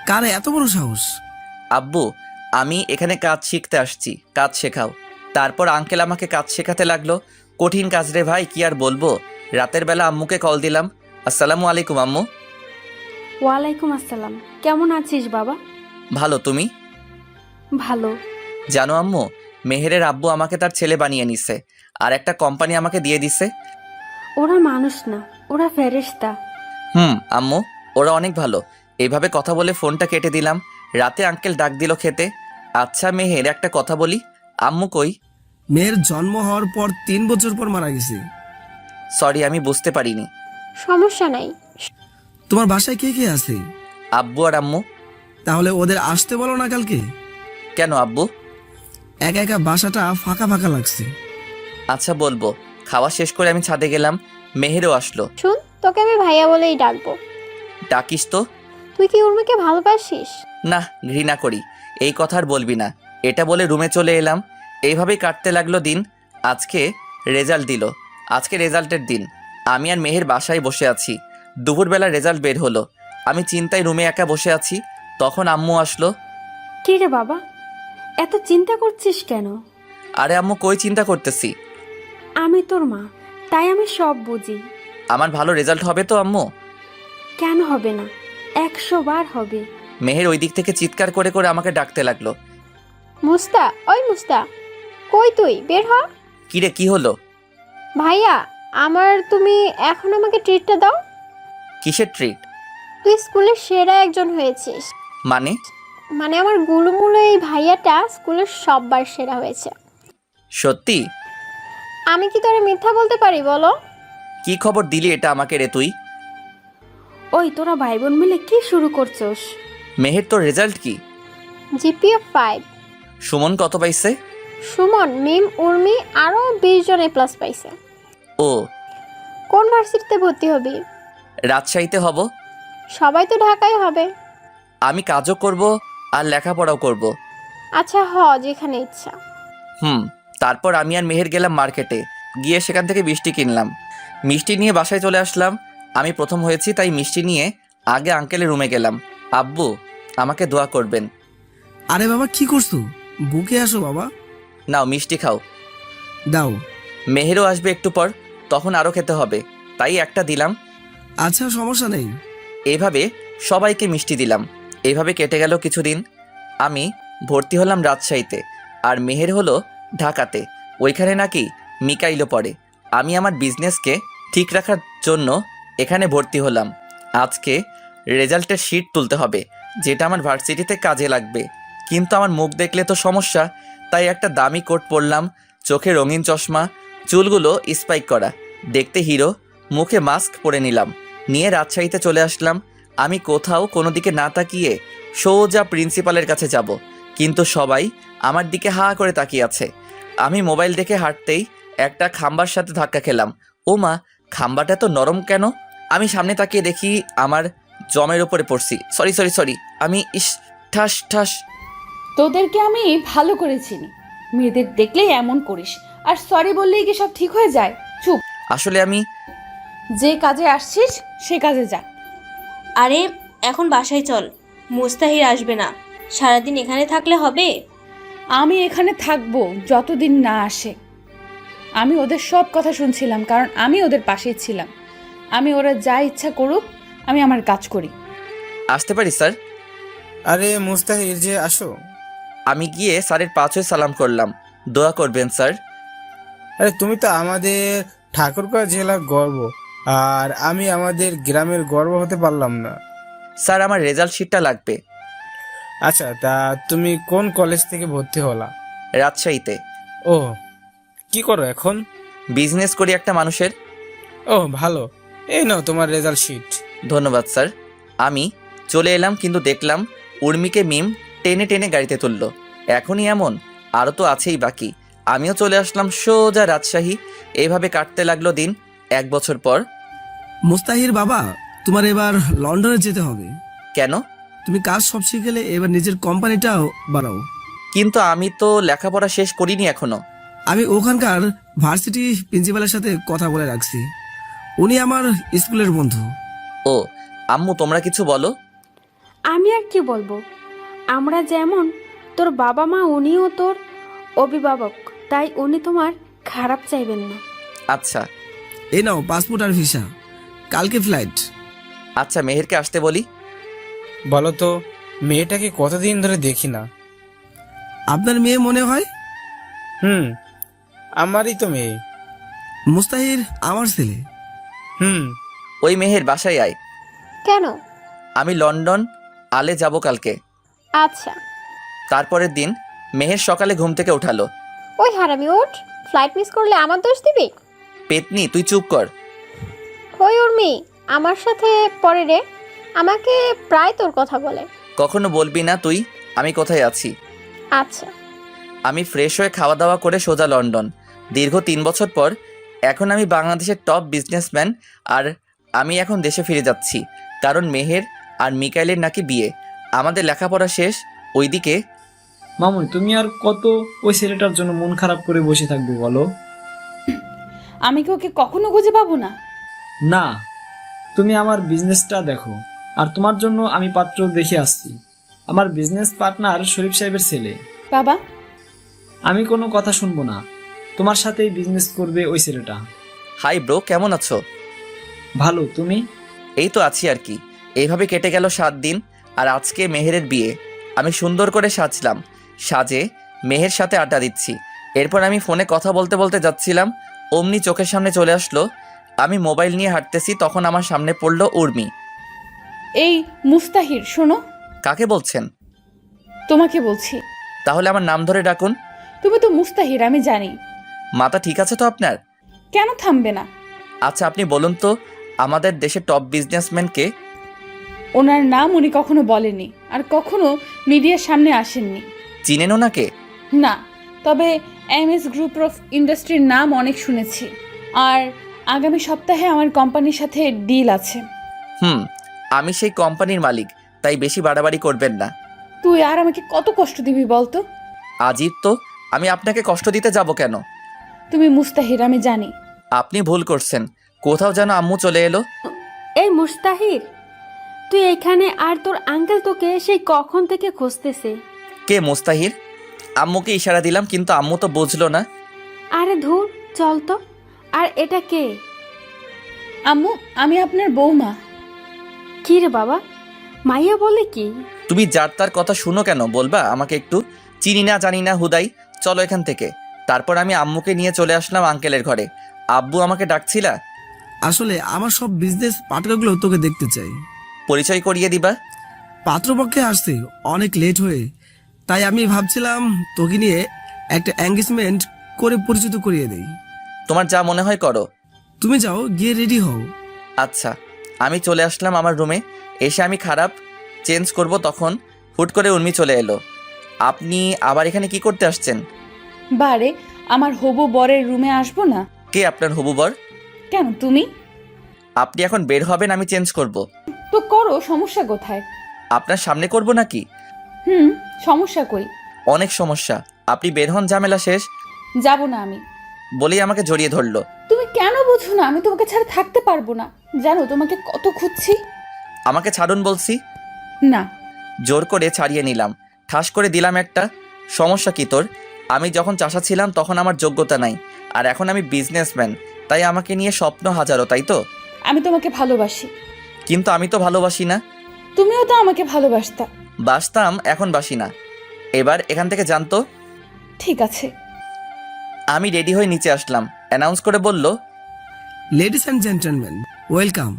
কার এত বড় সাহস? আব্বু, আমি এখানে কাজ শিখতে আসছি, কাজ শেখাও। তারপর আঙ্কেল আমাকে কাজ শেখাতে লাগলো। কঠিন কাজ রে ভাই, কি আর বলবো। রাতের বেলা আম্মুকে কল দিলাম, আসসালামু আলাইকুম আম্মু। ওয়ালাইকুম আসসালাম। কেমন আছিস বাবা? ভালো, তুমি? ভালো। জানো আম্মু, মেহেরের আব্বু আমাকে তার ছেলে বানিয়ে নিছে, আর একটা কোম্পানি আমাকে দিয়ে দিছে। ওরা মানুষ না, ওরা ফেরেশতা। আম্মু, ওরা অনেক ভালো। এইভাবে কথা বলে ফোনটা কেটে দিলাম। রাতে আঙ্কেল ডাক দিল খেতে। আচ্ছা মেহের, একটা কথা বলি, আম্মু কই? মেয়ের জন্ম হওয়ার পর 3 বছর পর মারা গেছে। সরি, আমি বুঝতে পারিনি। সমস্যা নাই। তোমার বাসায় কে কে আছে? আব্বু আর আম্মু। তাহলে ওদের আসতে বলো না কালকে। কেন আব্বু? একা একা বাসাটা ফাঁকা ফাঁকা লাগছে। আচ্ছা বলবো। খাওয়া শেষ করে আমি ছাদে গেলাম, মেহেরও আসলো। শুন, তোকে আমি ভাইয়া বলেই ডাকবো। ডাকিস তো। তুই কি উর্মিকে ভালোবাসিস? না, ঘৃণা করি। এই কথা আর বলবি না। এটা বলে রুমে চলে এলাম। এইভাবেই কাটতে লাগলো দিন। আজকে রেজাল্ট দিল। আজকে রেজাল্টের দিন। আমি আর মেহের বাসায় বসে আছি। দুপুরবেলা রেজাল্ট বের হলো। আমি চিন্তায় রুমে একা বসে আছি। তখন আম্মু আসলো। কি রে বাবা, এত চিন্তা করছিস কেন? আরে আম্মু, কই চিন্তা করতেছি? আমি তোর মা, তাই আমি সব বুঝি। আমার ভালো রেজাল্ট হবে তো আম্মু? কেন হবে না? 100 বার হবে। মেহের ওই দিক থেকে চিৎকার করে করে আমাকে ডাকতে লাগলো। মুস্তা, ওই মুস্তা, কই তুই? বের হ। কিরে, কি হলো? ভাইয়া, তুমি এখন আমাকে ট্রিটটা দাও। কিসের ট্রিট? তুই স্কুলের সেরা একজন হয়েছিস। মানে? মানে আমার গুলুমুলু এই ভাইয়াটা স্কুলের সববার সেরা হয়েছে। সত্যি? আমি কি তোরে মিথ্যা বলতে পারি বলো? কি খবর দিলি এটা আমাকে রে তুই? ওই তোরা ভাই বোন মিলে কি শুরু করছস? মেহের, তোর রেজাল্ট কি? জিপিএ 5। সুমন কত পাইছে? সুমন, মিম, উর্মি আরো 20 জন A+ পাইছে। ও। কোন ভার্সিটিতে ভর্তি হবি? রাজশাহীতে হব। সবাই তো ঢাকায় হবে। আমি কাজও করব আর লেখাপড়াও করব। আচ্ছা, যেখানে ইচ্ছা। তারপর আমি আর মেহের গেলাম মার্কেটে। গিয়ে সেখান থেকে মিষ্টি কিনলাম। মিষ্টি নিয়ে বাসায় চলে আসলাম। আমি প্রথম হয়েছি, তাই মিষ্টি নিয়ে আগে আঙ্কেলের রুমে গেলাম। আব্বু, আমাকে দোয়া করবেন। আরে বাবা, কি করছো? বুকে আসো বাবা। নাও মিষ্টি খাও। দাও। মেহেরও আসবে একটু পর, তখন আরও খেতে হবে, তাই একটা দিলাম। আচ্ছা, সমস্যা নেই। এইভাবে সবাইকে মিষ্টি দিলাম। এইভাবে কেটে গেল কিছুদিন। আমি ভর্তি হলাম রাজশাহীতে, আর মেহের হলো ঢাকাতে। ওইখানে নাকি মিকাইলও পড়ে। আমি আমার বিজনেসকে ঠিক রাখার জন্য এখানে ভর্তি হলাম। আজকে রেজাল্টের শিট তুলতে হবে, যেটা আমার ভার্সিটিতে কাজে লাগবে। কিন্তু আমার মুখ দেখলে তো সমস্যা, তাই একটা দামি কোট পরলাম, চোখে রঙিন চশমা, চুলগুলো স্পাইক করা, দেখতে হিরো, মুখে মাস্ক পরে নিলাম। নিয়ে রাজশাহীতে চলে আসলাম। আমি কোথাও কোনো দিকে না তাকিয়ে সোজা প্রিন্সিপালের কাছে যাব, কিন্তু সবাই আমার দিকে হা করে তাকিয়ে আছে। আমি মোবাইল দেখে হাঁটতেই একটা খাম্বার সাথে ধাক্কা খেলাম। ও মা, খাম্বাটা তো নরম কেন? আমি সামনে তাকিয়ে দেখি আমার জমের ওপরে পড়ছি। সরি, আমি ঠাস ঠাস। তোদেরকে আমি ভালো করে চিনি, মেয়েদের দেখলেই এমন করিস, আর সরি বললেই কি সব ঠিক হয়ে যায়? চুপ। আসলে আমি যে কাজে আসছিস সে কাজে যা। আরে এখন বাসায় চল, মুস্তাহির আসবে না। সারাদিন এখানে থাকলে হবে? আমি এখানে থাকবো যতদিন না আসে। আমি ওদের সব কথা শুনছিলাম, কারণ আমি ওদের পাশেই ছিলাম। ওরা যা ইচ্ছা করুক, আমি আমার কাজ করি। আসতে পারি স্যার? আরে মুস্তাহির যে, আসো। আমি গিয়ে স্যারের পা ছুঁয়ে সালাম করলাম। দোয়া করবেন স্যার। আরে তুমি তো আমাদের ঠাকুরগাঁও জেলার গর্ব, আর আমি আমাদের গ্রামের গর্ব হতে পারলাম না। স্যার, আমার রেজাল্ট শিটটা লাগবে। আচ্ছা, তা তুমি কোন কলেজ থেকে ভর্তি হলা? রাজশাহীতে। ও, কি করো এখন? বিজনেস করি একটা মানুষের। ও ভালো, এই নাও তোমার রেজাল্ট শিট। ধন্যবাদ স্যার। আমি চলে এলাম, কিন্তু দেখলাম উর্মিকে মিম টেনে টেনে গাড়িতে তুললো। এখনই এমন? আরও তো আছেই বাকি। আমিও চলে আসলাম সোজা রাজশাহী। এইভাবে কাটতে লাগলো দিন। 1 বছর পর। মুস্তাহির বাবা, তোমার এবার লন্ডনে যেতে হবে। কেন? তুমি কাজ সব শিখে গেলে এবার নিজের কোম্পানিটাও বাড়াও। কিন্তু আমি তো লেখাপড়া শেষ করিনি এখনো। আমি ওখানকার ভার্সিটি প্রিন্সিপালের সাথে কথা বলে রাখছি, উনি আমার স্কুলের বন্ধু। ও আম্মু, তোমরা কিছু বলো। আমি আর কি বলবো, আমরা যেমন তোর বাবা মা, উনিও তোর অভিভাবক, তাই উনি তোমার খারাপ চাইবেন না। আচ্ছা এই নাও পাসপোর্ট আর ভিসা, কালকে ফ্লাইট। আচ্ছা, মেহেরকে আসতে বলি। বলো তো, মেয়েটাকে কতদিন ধরে দেখি না। আপনার মেয়ে মনে হয়? আমারই তো মেয়ে। মুস্তাহির আমার ছেলে। ওই মেহের বাসায় আয়। কেন? আমি লন্ডন আলে যাব কালকে। আচ্ছা। তারপরের দিন মেহের সকালে ঘুম থেকে উঠালো। ওই হারামি ওঠ, ফ্লাইট মিস করলে আমার দোষ দিবি? পেতনি, তুই চুপ কর। ওই উর্মি আমার সাথে পরে রে, আমাকে প্রায় তোর কথা বলে। কখনো বলবি না তুই আমি কোথায় আছি। আচ্ছা। আমি ফ্রেশ হয়ে খাওয়া দাওয়া করে সোজা লন্ডন। দীর্ঘ 3 বছর পর এখন আমি বাংলাদেশের টপ বিজনেসম্যান, আর আমি এখন দেশে ফিরে যাচ্ছি কারণ মেহের আর মিকাইলের নাকি বিয়ে। আমাদের লেখাপড়া শেষ। ওইদিকে মামুনি, তুমি আর কত ওই ছেলেটার জন্য মন খারাপ করে বসে থাকবে বলো? আমি কি ওকে কখনো খুঁজে পাবো না? না, তুমি আমার বিজনেসটা দেখো, আর তোমার জন্য আমি পাত্র দেখে আসছি। আমার বিজনেস পার্টনার শরীফ সাহেবের ছেলে। বাবা, আমি কোনো কথা শুনবো না, তোমার সাথেই বিজনেস করবে ওই ছেলেটা। হাই ব্রো, কেমন আছো? ভালো, তুমি? এই তো আছি আর কি। এইভাবে কেটে গেল 7 দিন, আর আজকে মেহেরের বিয়ে। আমি সুন্দর করে সাজলাম, সাজে মেহের সাথে আড্ডা দিচ্ছি। এরপর আমি ফোনে কথা বলতে বলতে যাচ্ছিলাম, অমনি চোখের সামনে চলে আসলো। আমি মোবাইল নিয়ে হাঁটতেছি, তখন আমার সামনে পড়লো উর্মি। এই মুস্তাহির, শোনো। কাকে বলছেন? তোমাকে বলছি। তাহলে আমার নাম ধরে ডাকুন। তুমি তো মুস্তাহির, আমি জানি। মাথা ঠিক আছে তো আপনার? কেন থামবে না? আচ্ছা আপনি বলুন তো, আমাদের দেশের টপ বিজনেসম্যানকে? ওনার নাম উনি কখনো বলেনি, আর কখনো মিডিয়ার সামনে আসেননি। চিনেন ওনাকে? না, তবে এমএস গ্রুপ অফ ইন্ডাস্ট্রির নাম অনেক শুনেছি, আর আগামী সপ্তাহে আমার কোম্পানির সাথে ডিল আছে। আমি সেই কোম্পানির মালিক, তাই বেশি বাড়াবাড়ি করবেন না। তুই আর আমাকে কত কষ্ট দিবি বলতো? আজিব তো, আমি আপনাকে কষ্ট দিতে যাব কেন? তুমি মুস্তাহির, আমি জানি। আপনি ভুল করছেন, কোথাও যেন আম্মু চলে এলো। এই মুস্তাহির, তুই এখানে, আর তোর আঙ্কেল তোকে সেই কখন থেকে খুঁজতেছে। কে মুস্তাহির? আম্মুকে ইশারা দিলাম, কিন্তু আম্মু তো বুঝলো না। আরে ধুর, চল তো। আর এটা কে? আম্মু, আমি আপনার বৌমা। কি রে বাবা, মাইয়া বলে কি? তুমি যার তার কথা শুনো কেন, বলবা আমাকে একটু? চিনি না জানি না হুদাই, চলো এখান থেকে। তারপর আমি আম্মুকে নিয়ে চলে আসলাম আঙ্কেলের ঘরে। আব্বু আমাকে ডাকছিলা? আসলে আমার সব বিজনেস পার্টনারগুলো তোকে দেখতে চাই। পরিচয় করিয়ে দিবা? পাত্রপক্ষে আসছে অনেক লেট হয়ে, তাই আমি ভাবছিলাম তোকে নিয়ে একটা এঙ্গেজমেন্ট করে পরিচিত করিয়ে দেই। তোমার যা মনে হয় করো। তুমি যাও, গিয়ে রেডি হও। আচ্ছা। আমি চলে আসলাম আমার রুমে। এসে আমি খারাপ চেঞ্জ করব, তখন হুট করে উর্মি চলে এলো। আপনি আবার এখানে কি করতে আসছেন? বারে, আমার হবু বরের রুমে আসবো না? কে আপনার হবু বর? কেন, তুমি? আপনি এখন বের হবেন, আমি চেঞ্জ করব। তো করো, সমস্যা কোথায়? আপনার সামনে করব নাকি? সমস্যা কই? অনেক সমস্যা। আপনি বের হন, ঝামেলা শেষ। যাব না আমি। বলেই আমাকে জড়িয়ে ধরলো। তুমি কেন বুঝো না? আমি তোমাকে ছাড়া থাকতে পারবো না। জানো তোমাকে কত খুঁজছি। আমাকে ছাড়ুন বলছি। না। জোর করে ছাড়িয়ে নিলাম, ঠাস করে দিলাম একটা। সমস্যা কি তোর? আমি যখন চাষা ছিলাম তখন আমার যোগ্যতা নাই, আর এখন আমি বিজনেসম্যান, তাই আমাকে নিয়ে স্বপ্ন হাজারো, তাই তো? আমি তোমাকে ভালোবাসি। কিন্তু আমি তো ভালোবাসি না। তুমিও তো আমাকে ভালোবাসতা। বাসতাম, এখন বাসি না। এবার এখান থেকে জানতো। ঠিক আছে। আমি রেডি হয়ে নিচে আসলাম, অ্যানাউন্স করে বলল, লেডিস অ্যান্ড জেন্টলম্যান, ওয়েলকাম।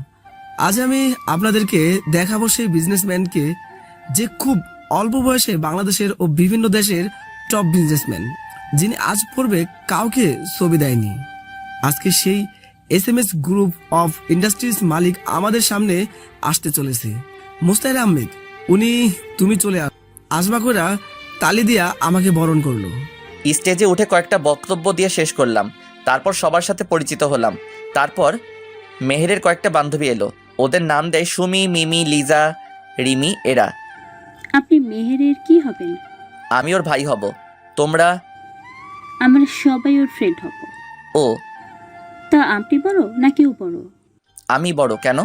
আজ আমি আপনাদেরকে দেখাবো সেই বিজনেসম্যানকে যে খুব অল্প বয়সে বাংলাদেশের ও বিভিন্ন দেশের টপ বিজনেসম্যান, যিনি আজ পূর্বে কাউকে ছবি দেয়নি। আজকে সেই এসএমএস গ্রুপ অফ ইন্ডাস্ট্রিজ মালিক আমাদের সামনে আসতে চলেছে, মুস্তাহির আহমেদ। তুমি চলে আসবা কইরা তালি দিয়া আমাকে বরণ করলো। স্টেজে উঠে কয়েকটা বক্তব্য দিয়ে শেষ করলাম। তারপর সবার সাথে পরিচিত হলাম। তারপর মেহেরের কয়েকটা বান্ধবী এলো। ওদের নাম দেয় সুমি, মিমি, লিজা, রিমি এরা। আপনি মেহেরের কি হবেন? আমি ওর ভাই হব। তোমরা? আমরা সবাই ওর ফ্রেন্ড হব। ও, তা আপনি বড় না কেউ বড়? আমি বড়। কেন?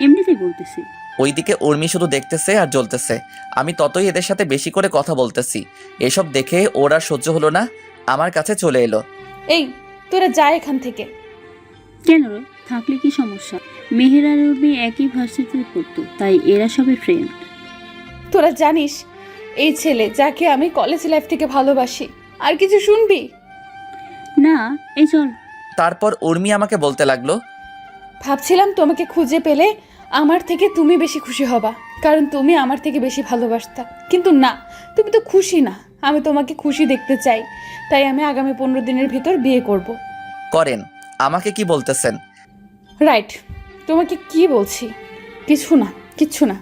এমনিতেই বলতেছি। ওইদিকে উর্মি শুধু দেখতেছে আর জ্বলতেছে। আমি ততই এদের সাথে বেশি করে কথা বলতেছি। এসব দেখে ওর আর সহ্য হলো না, আমার কাছে চলে এলো। এই তোরা যা এখান থেকে। কেন রে? থাকলে কি সমস্যা? মেহের আর উর্মি একই ভার্সিটিতে পড়তো, তাই এরা সবাই ফ্রেন্ড। তোরা জানিস এই ছেলে যাকে আমি কলেজ লাইফ থেকে ভালোবাসি। আর কিছু শুনবি? না, এই চল। তারপর উর্মি আমাকে বলতে লাগলো, ভাবছিলাম তোমাকে খুঁজে পেলে আমার থেকে তুমি বেশি খুশি হবা, কারণ তুমি আমার থেকে বেশি ভালোবাসতা। কিন্তু না, তুমি তো খুশি না। আমি তোমাকে খুশি দেখতে চাই, তাই আমি আগামী 15 দিনের ভিতর বিয়ে করব। করেন। আমাকে কি বলতেছেন? রাইট, তোমাকে কি বলছি? কিচ্ছু না।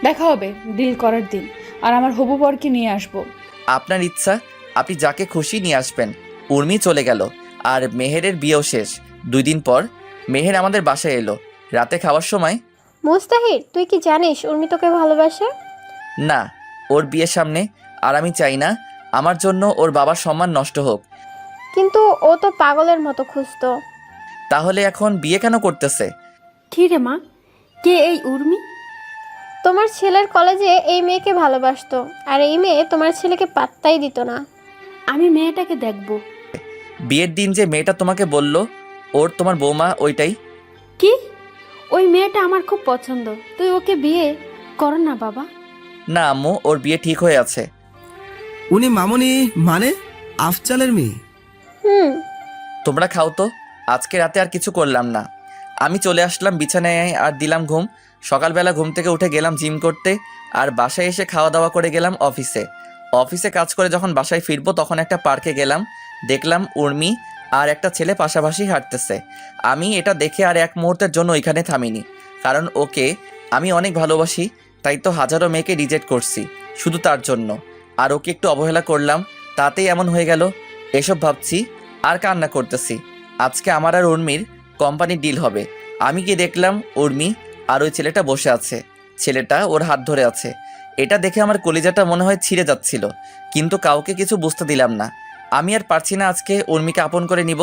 দেখা হবে ডিল করার দিন, আর আমার হবু বরকে নিয়ে আসবো। আপনার ইচ্ছা, আপনি যাকে খুশি নিয়ে আসবেন। উর্মি চলে গেল আর মেহেরের বিয়েও শেষ। 2 দিন পর মেহের আমাদের বাসায় এলো রাতে খাওয়ার সময়। মুস্তাহির, তুই কি জানিস উর্মি তোকে ভালোবাসে? না, ওর বিয়ের সামনে। আর আমি চাই না আমার জন্য ওর বাবার সম্মান নষ্ট হোক। কিন্তু ও তো পাগলের মতো খুঁজতো। তাহলে এখন বিয়ে কেন করতেছে? কি রে মা, কে এই উর্মি? তোমার ছেলের কলেজে এই মেয়েকে ভালোবাসতো, আর এই মেয়ে তোমার ছেলেকে পাত্তাই দিত না। আমি মেয়েটাকে দেখবো। বিয়ের দিন যে মেয়েটা তোমাকে বলল ওর তোমার বৌমা, ওইটাই? কি? ওই মেয়েটা আমার খুব পছন্দ, তুই ওকে বিয়ে কর না বাবা। না আম্মু, ওর বিয়ে ঠিক হয়ে আছে। উনি মামনি মানে আফজালের মেয়ে? হুম। তোমরা খাও তো, আজকে রাতে আর কিছু করলাম না। আমি চলে আসলাম বিছানায় আর দিলাম ঘুম। সকালবেলা ঘুম থেকে উঠে গেলাম জিম করতে, আর বাসায় এসে খাওয়া দাওয়া করে গেলাম অফিসে কাজ করে যখন বাসায় ফিরবো তখন একটা পার্কে গেলাম। দেখলাম উর্মি আর একটা ছেলে পাশাপাশি হাঁটতেছে। আমি এটা দেখে আর এক মুহূর্তের জন্য ওইখানে থামিনি, কারণ ওকে আমি অনেক ভালোবাসি। তাই তো হাজারো মেয়েকে রিজেক্ট করছি শুধু তার জন্য, আর ওকে একটু অবহেলা করলাম, তাতেই এমন হয়ে গেল। এসব ভাবছি আর কান্না করতেছি। আজকে আমার আর উর্মির কোম্পানি ডিল হবে। আমি গিয়ে দেখলাম উর্মি আর ওই ছেলেটা বসে আছে, ছেলেটা ওর হাত ধরে আছে। এটা দেখে আমার কলিজাটা মনে হয় ছিঁড়ে যাচ্ছিল, কিন্তু কাউকে কিছু বুঝতে দিলাম না। আমি আর পারছি না আজকে উর্মিকে আপন করে নিব।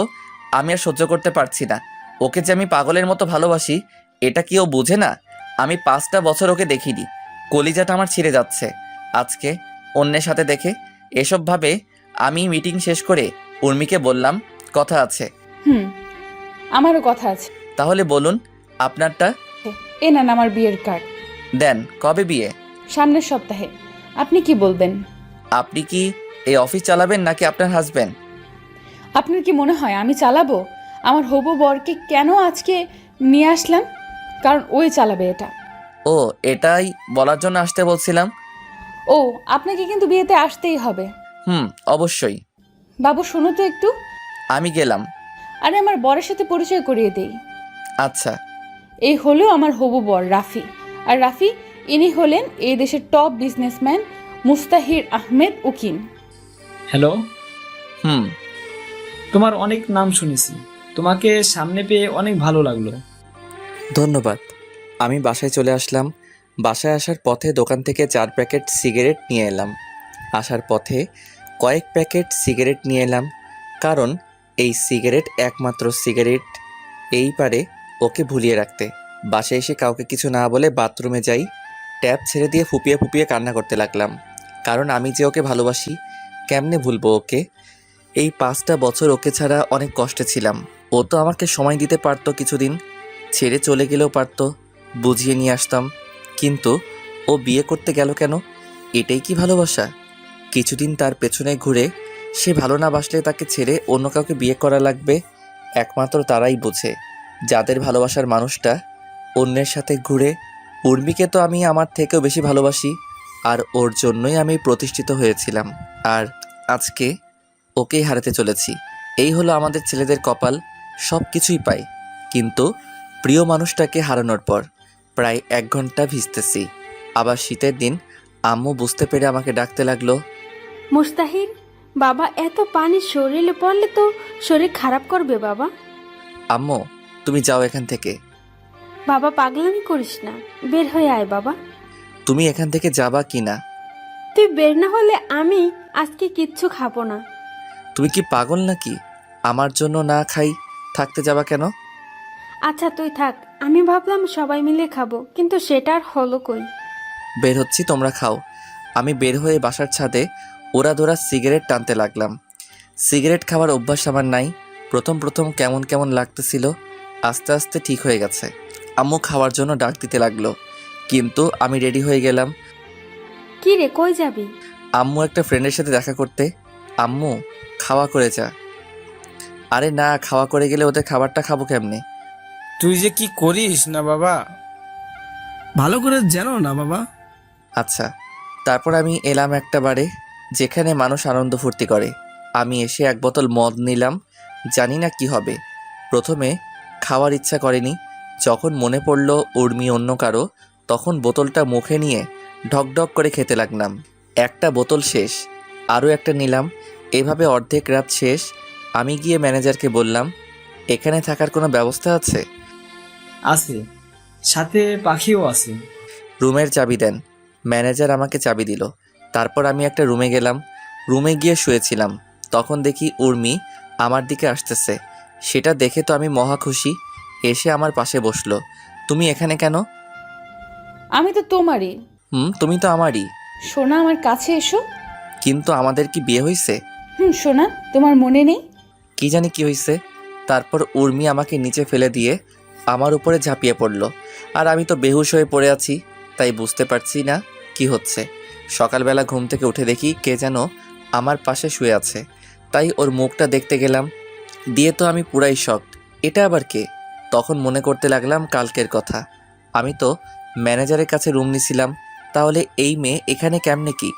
আমি আর সহ্য করতে পারছি না। ওকে যে আমি পাগলের মতো ভালোবাসি, এটা কি ও বুঝে না? আমি 5টা বছর ওকে দেখিনি, কলিজাটা আমার ছিঁড়ে যাচ্ছে আজকে অন্যের সাথে দেখে। এসব ভাবে আমি মিটিং শেষ করে উর্মিকে বললাম, কথা আছে। আমারও কথা আছে। তাহলে বলুন আপনারটা। এ নেন আমার বিয়ের কার্ড। দেন। কবে বিয়ে? সামনের সপ্তাহে। আপনি কি বলবেন? আপনি কি এই অফিস চালাবেন নাকি আপনার হাজবেন্ড? আপনার কি মনে হয় আমি চালাবো? আমার হবু বরকে কেন আজকে নিয়ে আসলাম? কারণ ওই চালাবে এটা। ও, এটাই বলার জন্য আসতে বলছিলাম। ও, আপনাকে কিন্তু বিয়েতে আসতেই হবে। অবশ্যই। বাবু শোনো তো একটু। আমি গেলাম। আরে আমার বরের সাথে পরিচয় করিয়ে দেই। আচ্ছা। এই হলো আমার হবু বর রাফি। আর রাফি, ইনি হলেন এই দেশের টপ বিজনেসম্যান মুস্তাহির আহমেদ উকিম। হ্যালো। হুম। তোমার অনেক নাম শুনেছি, তোমাকে সামনে পেয়ে অনেক ভালো লাগলো। ধন্যবাদ। আমি বাসায় চলে আসলাম। বাসায় আসার পথে দোকান থেকে 4 প্যাকেট সিগারেট নিয়ে এলাম। আসার পথে কয়েক প্যাকেট সিগারেট নিয়ে এলাম, কারণ এই সিগারেট একমাত্র সিগারেট এই পারে ওকে ভুলিয়ে রাখতে। বাসায় এসে কাউকে কিছু না বলে বাথরুমে যাই, ট্যাপ ছেড়ে দিয়ে ফুপিয়ে ফুপিয়ে কান্না করতে লাগলাম, কারণ আমি যে ওকে ভালোবাসি, কেমনে ভুলবো ওকে। এই 5টা বছর ওকে ছাড়া অনেক কষ্টে ছিলাম। ও তো আমাকে সময় দিতে পারতো, কিছুদিন ছেড়ে চলে গেলেও পারতো, বুঝিয়ে নিয়ে আসতাম। কিন্তু ও বিয়ে করতে গেল কেন? এটাই কি ভালোবাসা? কিছুদিন তার পেছনে ঘুরে সে ভালো না বাসলে তাকে ছেড়ে অন্য কাউকে বিয়ে করা লাগবে। একমাত্র তারাই বোঝে যাদের ভালোবাসার মানুষটা অন্যের সাথে ঘুরে। উর্মিকে তো আমি আমার থেকেও বেশি ভালোবাসি, আর ওর জন্যই আমি প্রতিষ্ঠিত হয়েছিলাম, আর আজকে ওকেই হারাতে চলেছি। এই হলো আমাদের ছেলেদের কপাল, সব কিছুই পাই, কিন্তু প্রিয় মানুষটাকে হারানোর পর প্রায় 1 ঘন্টা ভিজতেছি। আবার শীতের দিন আম্মু বুঝতে পেরে আমাকে ডাকতে লাগলো, মুস্তাহির বাবা, এত পানি শরীরে পড়লে তো শরীর খারাপ করবে বাবা। আম্মু তুমি যাও এখান থেকে। বাবা পাগলামি করিস না, বের হয়ে আয় বাবা। তুমি এখান থেকে যাবা কি না? তুই বের না হলে আমি আজকে কিচ্ছু খাবো না। তুমি কি পাগল নাকি? আমার জন্য না খাই থাকতে যাবা কেন? আচ্ছা তুই থাক, আমি ভাবলাম সবাই মিলে খাবো, কিন্তু সেটা আর হলো কই। বের হচ্ছি, তোমরা খাও। আমি বের হয়ে বাসার ছাদে ওরা ধরা সিগারেট টানতে লাগলাম। সিগারেট খাওয়ার অভ্যাস আমার নাই। প্রথম প্রথম কেমন কেমন লাগতেছিল, আস্তে আস্তে ঠিক হয়ে গেছে। আম্মু খাওয়ার জন্য ডাক দিতে লাগলো, কিন্তু আমি রেডি হয়ে গেলাম। কি রে, কই যাবি? আম্মু একটা ফ্রেন্ডের সাথে দেখা করতে। আম্মু খাওয়া করে যা। আরে না, খাওয়া করে গেলে ওদের খাবারটা খাবো কেমনে? তুই যে কি করিস না বাবা। ভালো করে জানো না বাবা। আচ্ছা। তারপর আমি এলাম একটা বারে যেখানে মানুষ আনন্দ ফুর্তি করে। আমি এসে এক বোতল মদ নিলাম, জানি না কি হবে। প্রথমে খাওয়ার ইচ্ছা করেনি, যখন মনে পড়ল উর্মি অন্য কারো, তখন বোতলটা মুখে নিয়ে ঢকঢক করে খেতে লাগলাম। একটা বোতল শেষ, আরও একটা নিলাম। এভাবে অর্ধেক রাত শেষ। আমি গিয়ে ম্যানেজারকে বললাম, এখানে থাকার কোনো ব্যবস্থা আছে? আছে, সাথে পাখিও আছে। রুমের চাবি দেন। ম্যানেজার আমাকে চাবি দিল। তারপর আমি একটা রুমে গেলাম। রুমে গিয়ে শুয়েছিলাম, তখন দেখি উর্মি আমার দিকে আসতেছে। সেটা দেখে তো আমি মহা খুশি। এসে আমার পাশে বসলো। তুমি এখানে কেন? আমি তো তোমারই। তুমি তো আমারই। সোনা, আমার কাছে এসো। কিন্তু আমাদের কি বিয়ে হয়েছে? সোনা, তোমার মনে নেই? কি জানি কি হয়েছে। তারপর উর্মি আমাকে নিচে ফেলে দিয়ে আমার উপরে ঝাঁপিয়ে পড়ল। আর আমি তো বেহুশ হয়ে পড়ে আছি, তাই বুঝতে পারছি না কি হচ্ছে। সকালবেলা ঘুম থেকে উঠে দেখি কে যেন আমার পাশে শুয়ে আছে। তাই ওর মুখটা দেখতে গেলাম, দিয়ে তো আমি পুরাই শকড। এটা আবার কে? তখন মনে করতে লাগলাম কালকের কথা। আমি তো ম্যানেজারের কাছে রুম নিছিলাম, তাহলে এই মেয়ে এখানে কেমনে কি?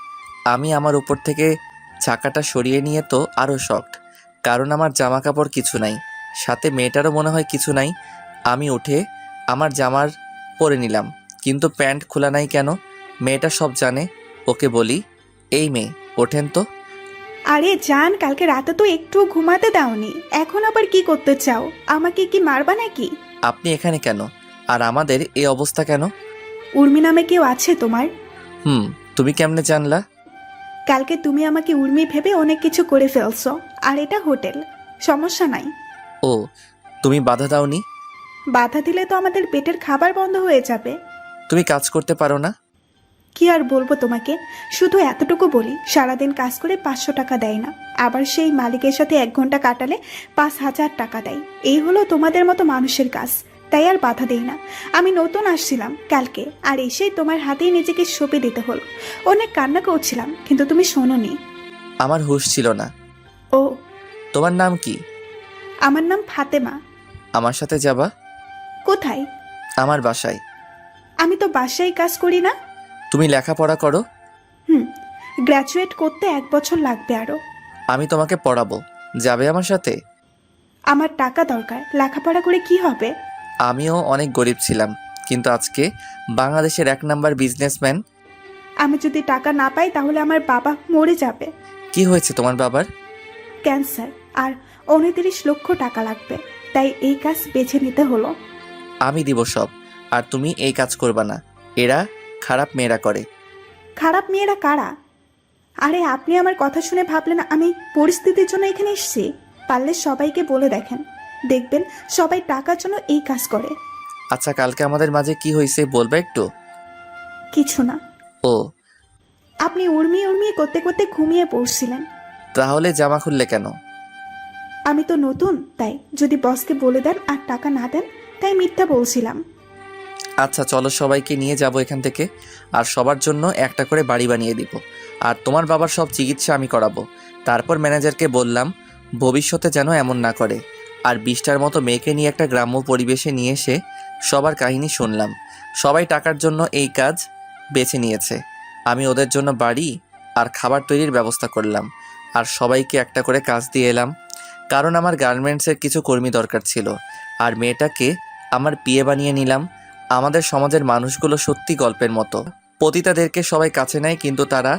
আমি আমার উপর থেকে চাকাটা সরিয়ে নিয়ে তো আরও শকড, কারণ আমার জামা কাপড় কিছু নাই, সাথে মেয়েটারও মনে হয় কিছু নাই। আমি উঠে আমার জামার পরে নিলাম, কিন্তু প্যান্ট খোলা নাই কেন? মেয়েটা সব জানে। ওকে বলি, এই মেয়ে ওঠেন তো। আরে জান, কালকে রাতে তো একটু ঘুমাতে দাওনি, এখন আবার কি করতে চাও? আমাকে কি মারবা নাকি? আপনি এখানে কেন? আর আমাদের এই অবস্থা কেন? উর্মি নামে কেউ আছে তোমার? তুমি কেমনে জানলা? কালকে তুমি আমাকে উর্মি ভেবে অনেক কিছু করে ফেলছো, আর এটা হোটেল, সমস্যা নাই। ও, তুমি বাধা দাওনি? বাধা দিলে তো আমাদের পেটের খাবার বন্ধ হয়ে যাবে। তুমি কাজ করতে পারো না? কি আর বলবো তোমাকে, শুধু এতটুকু বলি, সারাদিন কাজ করে 500 টাকা দেয় না, আবার সেই মালিকের সাথে 1 ঘন্টা কাটালে 5000 টাকা দেয়। এই হলো তোমাদের মতো মানুষের কাজ, তাই আর বাধা দেই না। আমি নতুন আসছিলাম কালকে, আর এসেই তোমার হাতেই নিজেকে সঁপে দিতে হলো। অনেক কান্না করছিলাম, কিন্তু তুমি শোনোনি। আমার হুঁশ ছিল না। ও, তোমার নাম কি? আমার নাম ফাতেমা। আমার সাথে যাবা? কোথায়? আমার বাসায়। আমি তো বাসায় কাজ করি না। তুমি লেখাপড়া করো? গ্র্যাজুয়েট করতে 1 বছর লাগবে আরো। আমি তোমাকে পড়াবো, যাবে আমার সাথে? আমার টাকা দরকার, লেখাপড়া করে কি হবে? আমিও অনেক গরিব ছিলাম, কিন্তু আজকে বাংলাদেশের 1 নাম্বার বিজনেসম্যান। আমি যদি টাকা না পাই তাহলে আমার বাবা মরে যাবে। কি হয়েছে তোমার বাবার? ক্যান্সার, আর 29 লক্ষ টাকা লাগবে, তাই এই কাজ বেছে নিতে হলো। আমি দিব সব, আর তুমি এই কাজ করবা না। এরা খারাপ মেয়েরা করে। খারাপ মেয়েরা কারা? আরে আপনি আমার কথা শুনে ভাবলেন আমি পরিস্থিতির জন্য এখানে এসেছি? পারলে সবাইকে বলে দেখেন, দেখবেন সবাই টাকার জন্য এই কাজ করে। আচ্ছা, কালকে আমাদের মাঝে কি হয়েছে বলবে একটু? কিছু না। ও, আপনি উর্মি উর্মি করতে করতে ঘুমিয়ে পড়ছিলেন। তাহলে জামা খুললে কেন? আমি তো নতুন, তাই যদি বসকে বলে দেন আর টাকা না দেন, তাই মিথ্যা বলছিলাম। আচ্ছা চলো, সবাইকে নিয়ে যাব এখান থেকে, আর সবার জন্য একটা করে বাড়ি বানিয়ে দিব, আর তোমার বাবার সব চিকিৎসা আমি করাবো। তারপর ম্যানেজারকে বললাম ভবিষ্যতে যেন এমন না করে। আর 20টার মতো মেয়েকে নিয়ে একটা গ্রাম্য পরিবেশে নিয়ে এসে সবার কাহিনী শুনলাম। সবাই টাকার জন্য এই কাজ বেছে নিয়েছে। আমি ওদের জন্য বাড়ি আর খাবার তৈরির ব্যবস্থা করলাম, আর সবাইকে একটা করে কাজ দিয়ে এলাম, কারণ আমার গার্মেন্টসের কিছু কর্মী দরকার ছিল। আর মেয়েটাকে আমার বিয়ে বানিয়ে নিলাম। আমাদের সমাজের মানুষগুলো সত্যি গল্পের মতো। পতিতাদেরকে সবাই কাছে নেয়, কিন্তু তারা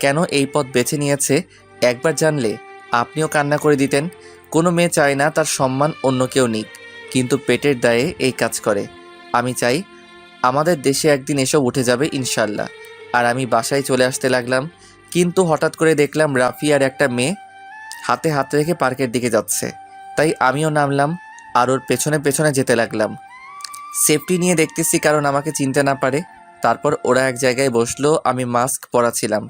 কেন এই পথ বেছে নিয়েছে একবার জানলে আপনিও কান্না করে দিতেন। কোনো মেয়ে চায় না তার সম্মান অন্য কেউ নিক, কিন্তু পেটের দায়ে এই কাজ করে। আমি চাই আমাদের দেশে একদিন এসব উঠে যাবে ইনশাল্লাহ। আর আমি বাসায় চলে আসতে লাগলাম, কিন্তু হঠাৎ করে দেখলাম রাফি আর একটা মেয়ে হাতে হাত রেখে পার্কের দিকে যাচ্ছে। তাই আমিও নামলাম আর ওর পেছনে পেছনে যেতে লাগলাম। সেফটি নিয়ে দেখতেছি কারণ আমাকে চিনতে না পারে। তারপর ওরা এক জায়গায় বসলো, আমি মাস্ক পরা ছিলাম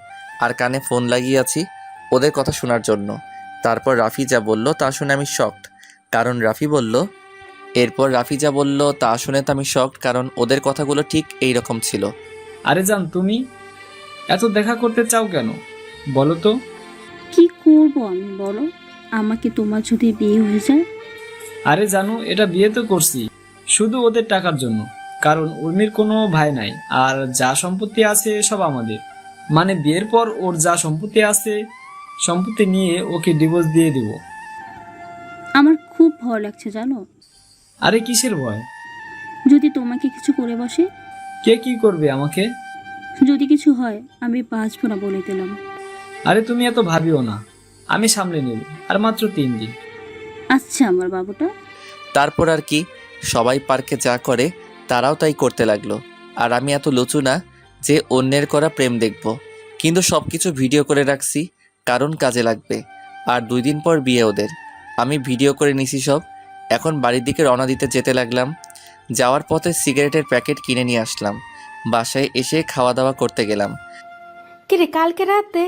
আর কানে ফোন লাগিয়ে আছি ওদের কথা শোনার জন্য। তারপর রাফি যা বলল তা শুনে আমি শকড, কারণ রাফি যা বলল তা শুনে তো আমি শকড, কারণ ওদের কথাগুলো ঠিক এই রকম ছিল। আরে জান, তুমি এত দেখা করতে চাও কেন বলো তো? কি করব আমি বলো? আমাকে তোমার যদি বিয়ে হয়ে যায়? আরে জানো, এটা বিয়ে তো করছি শুধু ওদের টাকার জন্য, কারণ উর্মির কোনো ভাই নাই আর যা সম্পত্তি আছে সব আমাদের। মানে বিয়ের পর ওর যা সম্পত্তি আছে সম্পত্তি নিয়ে ওকে ডিভোর্স দিয়ে দিব। আমার খুব ভয় লাগছে জানো। আরে কিসের ভয়? যদি তোমাকে কিছু করে বসে? কে কি করবে আমাকে? যদি কিছু হয় আমি বাঁচবো না বলে দিলাম। আরে তুমি এত ভাবিও না, আমি সামলে নেব, আর মাত্র 3 দিন। আচ্ছা আমার বাবুটা। তারপর আর কি, সবাই পার্কে যা করে তারাও তাই করতে লাগলো। আর আমি এত লুচু না যে অন্যের করা প্রেম দেখব, কিন্তু সব কিছু ভিডিও করে রাখছি কারণ কাজে লাগবে। আর 2 দিন পর বিয়ে ওদের। আমি ভিডিও করে নিছি সব। এখন বাড়ির দিকে রওনা দিতে যেতে লাগলাম। যাওয়ার পথে সিগারেটের প্যাকেট কিনে নিয়ে আসলাম। বাসায় এসে খাওয়া দাওয়া করতে গেলাম। কিরে কালকে রাতে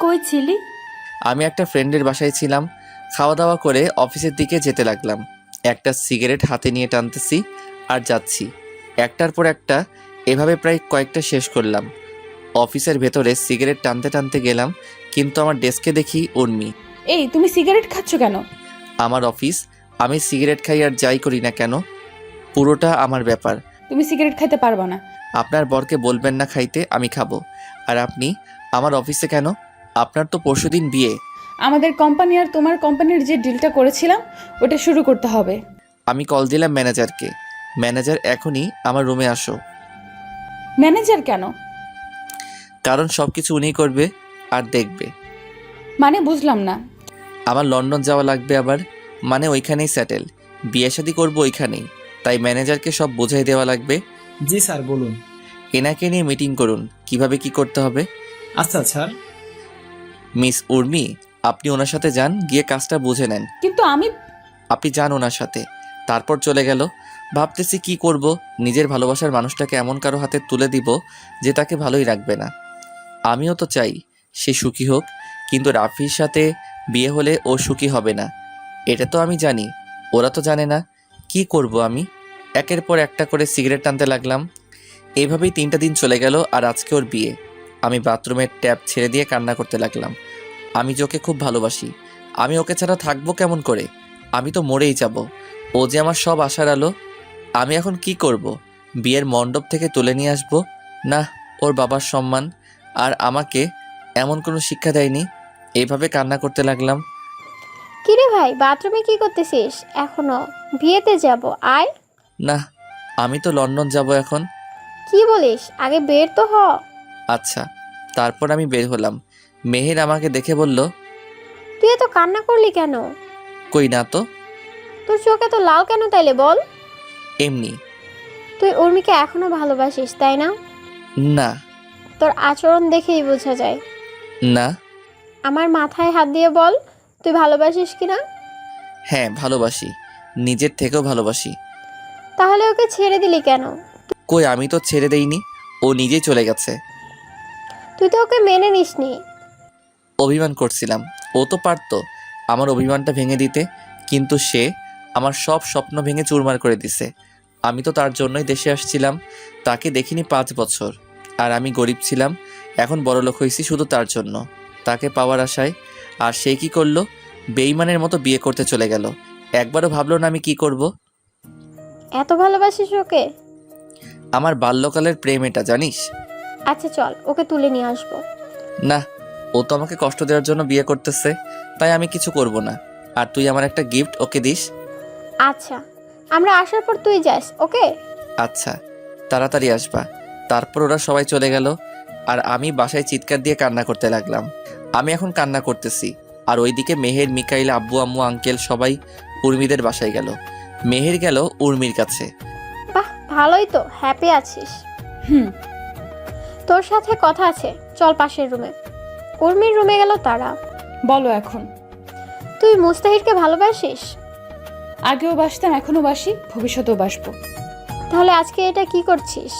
কই ছিলি? আমি একটা ফ্রেন্ডের বাসায় ছিলাম। খাওয়া দাওয়া করে অফিসের দিকে যেতে লাগলাম। একটা সিগারেট হাতে নিয়ে টানতেছি আর যাচ্ছি, একটার পর একটা এভাবে প্রায় কয়েকটা শেষ করলাম। অফিসের ভেতরে সিগারেট টানতে টানতে গেলাম, কিন্তু আমার ডেস্কে দেখি উর্মি। এই তুমি সিগারেট খাচ্ছ কেন? আমার অফিস, আমি সিগারেট খাই আর যাই করি না কেন, পুরোটা আমার ব্যাপার। তুমি সিগারেট খাইতে পারবা না। আপনার বরকে বলবেন না খাইতে, আমি খাবো। আর আপনি আমার অফিসে কেন? আপনার তো পরশুদিন বিয়ে। আমাদের কোম্পানি আর তোমার কোম্পানির যে ডিলটা করেছিলাম ওটা শুরু করতে হবে। আমি কল দিলাম ম্যানেজারকে। ম্যানেজার এখনই আমার রুমে আসো। ম্যানেজার কেন? কারণ সব কিছু উনিই করবে আর দেখবে। মানে বুঝলাম না। আমার লন্ডন যাওয়া লাগবে আবার, মানে ওইখানেই সেটেল, বিয়ে শাদী করবো ওইখানেই। তাই ম্যানেজারকে সব বোঝাই দেওয়া লাগবে। জি স্যার বলুন। এনাকে নিয়ে মিটিং করুন কিভাবে কি করতে হবে। আচ্ছা স্যার। মিস উর্মি, আপনি ওনার সাথে যান, গিয়ে কাজটা বুঝে নেন। কিন্তু আপনি যান ওনার সাথে। তারপর চলে গেল। ভাবতেছি কি করব, নিজের ভালোবাসার মানুষটাকে এমন কারো হাতে তুলে দিব যে তাকে ভালোই রাখবে না। আমিও তো চাই সে সুখী হোক, কিন্তু রাফির সাথে বিয়ে হলে ও সুখী হবে না, এটা তো আমি জানি। ওরা তো জানে না। কি করব আমি? একের পর একটা করে সিগারেট টানতে লাগলাম। এইভাবেই 3টা দিন চলে গেল। আর আজকে ওর বিয়ে। আমি বাথরুমের ট্যাপ ছেড়ে দিয়ে কান্না করতে লাগলাম। আমি যে ওকে খুব ভালোবাসি, আমি ওকে ছাড়া থাকবো কেমন করে? আমি তো মরেই যাব। ও যে আমার সব আশার আলো। আমি এখন কি করব? বিয়ের মণ্ডপ থেকে তুলে নিয়ে আসবো? না, ওর বাবার সম্মান আর আমাকে এমন কোনো শিক্ষা দেয়নি। এইভাবে কান্না করতে লাগলাম। কিরে ভাই, বাথরুমে কি করতেছিস এখনো? বিয়েতে যাব, আয়। না, আমি তো লন্ডন যাব এখন। কি বলিস? আগে বের তো হ। আচ্ছা। তারপর আমি বের হলাম। মেহের আমাকে দেখে বলল, তুই এত কান্না করলি কেন? কই না তো। তোর চোখে তো লাল কেন তাইলে বল? এমনি। তুই উর্মিকে এখনো ভালোবাসিস তাই না? না। তোর আচরণ দেখেই বোঝা যায়। না। আমার মাথায় হাত দিয়ে বল তুই ভালোবাসিস কিনা। হ্যাঁ ভালোবাসি, নিজের থেকেও ভালোবাসি। তাহলে ওকে ছেড়ে দিলি কেন? কই, আমি তো ছেড়ে দেইনি, ও নিজেই চলে গেছে। তুই তো ওকে মেনে নিসনি। অভিমান করছিলাম। ও তো পারতো আমার অভিমানটা ভেঙে দিতে, কিন্তু সে আমার সব স্বপ্ন ভেঙে চুরমার করে দিছে। আমি তো তার জন্যই দেশে আসছিলাম। তাকে দেখিনি 5 বছর। আর আমি গরিব ছিলাম, এখন বড়লোক হয়েছি শুধু তার জন্য, তাকে পাওয়ার আশায়। আর সে কি করলো? বেইমানের মতো বিয়ে করতে চলে গেল। একবারও ভাবলো না আমি কি করব। এত ভালোবাসিস ওকে? আমার বাল্যকালের প্রেম এটা, জানিস। আচ্ছা চল, ওকে তুলে নিয়ে আসবো। না, ও তো আমাকে কষ্ট দেওয়ার জন্য বিয়ে করতেছে, তাই আমি কিছু করব না। আর তুই আমার একটা গিফট ওকে দিস। আচ্ছা, আমরা আসার পর তুই যাস, ওকে? আচ্ছা, তাড়াতাড়ি আসবা। তারপর ওরা সবাই চলে গেল। আর আমি বাসায় চিৎকার দিয়ে কান্না করতে লাগলাম। আমি এখন কান্না করতেছি। আর ওইদিকে মেহের, মিকাইল, আব্বু আম্মু, আঙ্কেল সবাই উর্মিদের বাসায় গেল। মেহের গেল উর্মির কাছে। বাহ, ভালোই তো, হ্যাপি আছিস? হুম। তোর সাথে কথা আছে, চল পাশের রুমে। উর্মির রুমে গেল তারা। বলো এখন। তুই মুস্তাহিরকে ভালোবাসিস? আগেও বাসতাম, এখনো বাসি, ভবিষ্যতেও বাসবো। তাহলে আজকে এটা কি করছিস?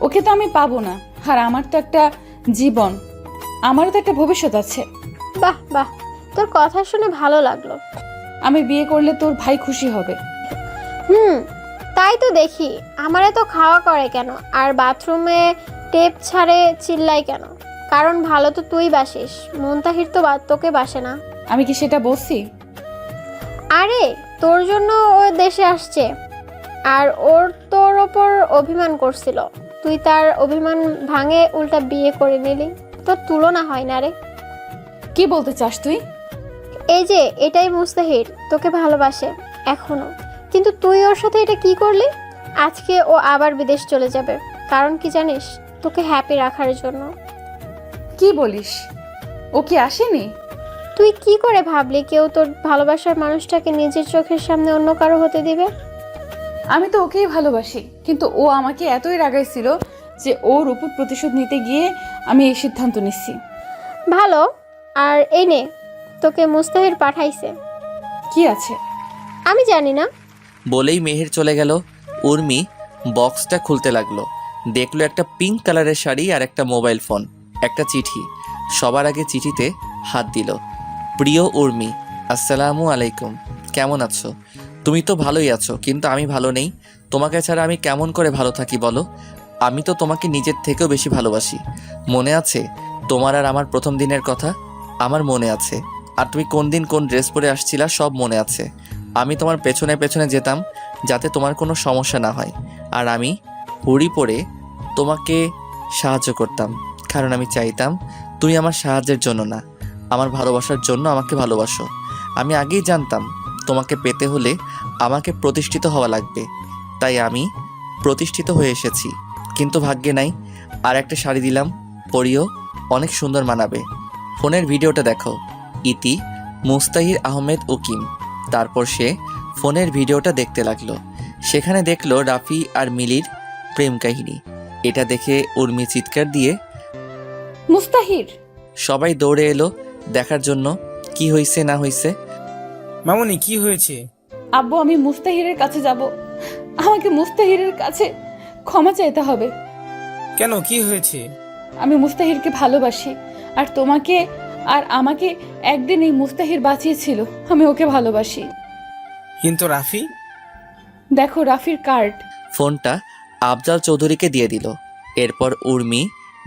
ওকে তো আমি পাবো না, আর আমার তো একটা জীবন, আমারও তো একটা ভবিষ্যৎ আছে। বাহ বাহ, তোর কথা শুনে ভালো লাগলো। আমি বিয়ে করলে তোর ভাই খুশি হবে। তাই তো দেখি। আমারে তো খাওয়া করে কেন, আর বাথরুমে টেপ ছাড়ে চিল্লাই কেন? কারণ ভালো তো তুই বাসিস, মুস্তাহির তো তোকে বাসে না। আমি কি সেটা বলছি? আরে তোর জন্য ও দেশে আসছে, আর ওর তোর ওপর অভিমান করছিল, তুই তার অভিমান ভাঙে উল্টা বিয়ে করে নিলি। তোর তুলনা হয় না রে। কি বলতে চাস তুই? এই যে এটাই মুস্তাহির, তোকে ভালোবাসে এখনো, কিন্তু তুই ওর সাথে এটা কি করলি? আজকে ও আবার বিদেশ চলে যাবে, কারণ কি জানিস? তোকে হ্যাপি রাখার জন্য। কি বলিস? ও কি আসেনি? তুই কি করে ভাবলি কেউ তোর ভালোবাসার মানুষটাকে নিজের চোখের সামনে অন্য কারো হতে দিবে? আমি তো ওকেই ভালোবাসি, কিন্তু ও আমাকে এতই রাগাইছিল যে ওর উপর প্রতিশোধ নিতে গিয়ে আমি এই সিদ্ধান্ত নিচ্ছি। ভালো। আর এই নে, তোকে মুস্তাহির পাঠাইছে। কি আছে? আমি জানি না। বলেই মেহের চলে গেল। উর্মি বক্সটা খুলতে লাগলো, দেখলো একটা পিঙ্ক কালারের শাড়ি আর একটা মোবাইল ফোন, একটা চিঠি। সবার আগে চিঠিতে হাত দিল। প্রিয় উর্মি, আসসালামু আলাইকুম, কেমন আছো? তুমি তো ভালোই আছো, কিন্তু আমি ভালো নেই। তোমাকে ছাড়া আমি কেমন করে ভালো থাকি বলো? আমি তো তোমাকে নিজের থেকেও বেশি ভালোবাসি। মনে আছে তোমার আর আমার প্রথম দিনের কথা? আমার মনে আছে। আর তুমি কোন দিন কোন ড্রেস পরে আসছিলা সব মনে আছে। আমি তোমার পেছনে পেছনে যেতাম যাতে তোমার কোনো সমস্যা না হয়, আর আমি হুড়ি পরে তোমাকে সাহায্য করতাম, কারণ আমি চাইতাম তুমি আমার সাহায্যের জন্য না, আমার ভালোবাসার জন্য আমাকে ভালোবাসো। আমি আগেই জানতাম তোমাকে পেতে হলে আমাকে প্রতিষ্ঠিত হওয়া লাগবে, তাই আমি প্রতিষ্ঠিত হয়ে এসেছি। কিন্তু ভাগ্যে নাই। আর একটা শাড়ি দিলাম, পরিও, অনেক সুন্দর মানাবে। ফোনের ভিডিওটা দেখো, ইতি মুস্তাহির আহমেদ উকিম। তারপর সে ফোনের ভিডিওটা দেখতে লাগলো। সেখানে দেখলো রাফি আর মিলির প্রেম কাহিনী। এটা দেখে উর্মি চিৎকার দিয়ে মুস্তাহির! সবাই দৌড়ে এলো দেখার জন্য কি হয়েছে না হয়েছে। মামুনি, কি হয়েছে? আব্বু, আমি মুস্তাহিরের কাছে যাব। আমাকে মুস্তাহিরের কাছে ক্ষমা চাইতে হবে। কেন, কি হয়েছে? আমি মুস্তাহিরকে ভালোবাসি, আর তোমাকে আর আমাকে একদিন এই মুস্তাহির বাঁচিয়েছিল। আমি ওকে ভালোবাসি। কিন্তু রাফি? দেখো রাফির কার্ড। ফোনটা আফজাল চৌধুরীকে দিয়ে দিল। এরপর উর্মি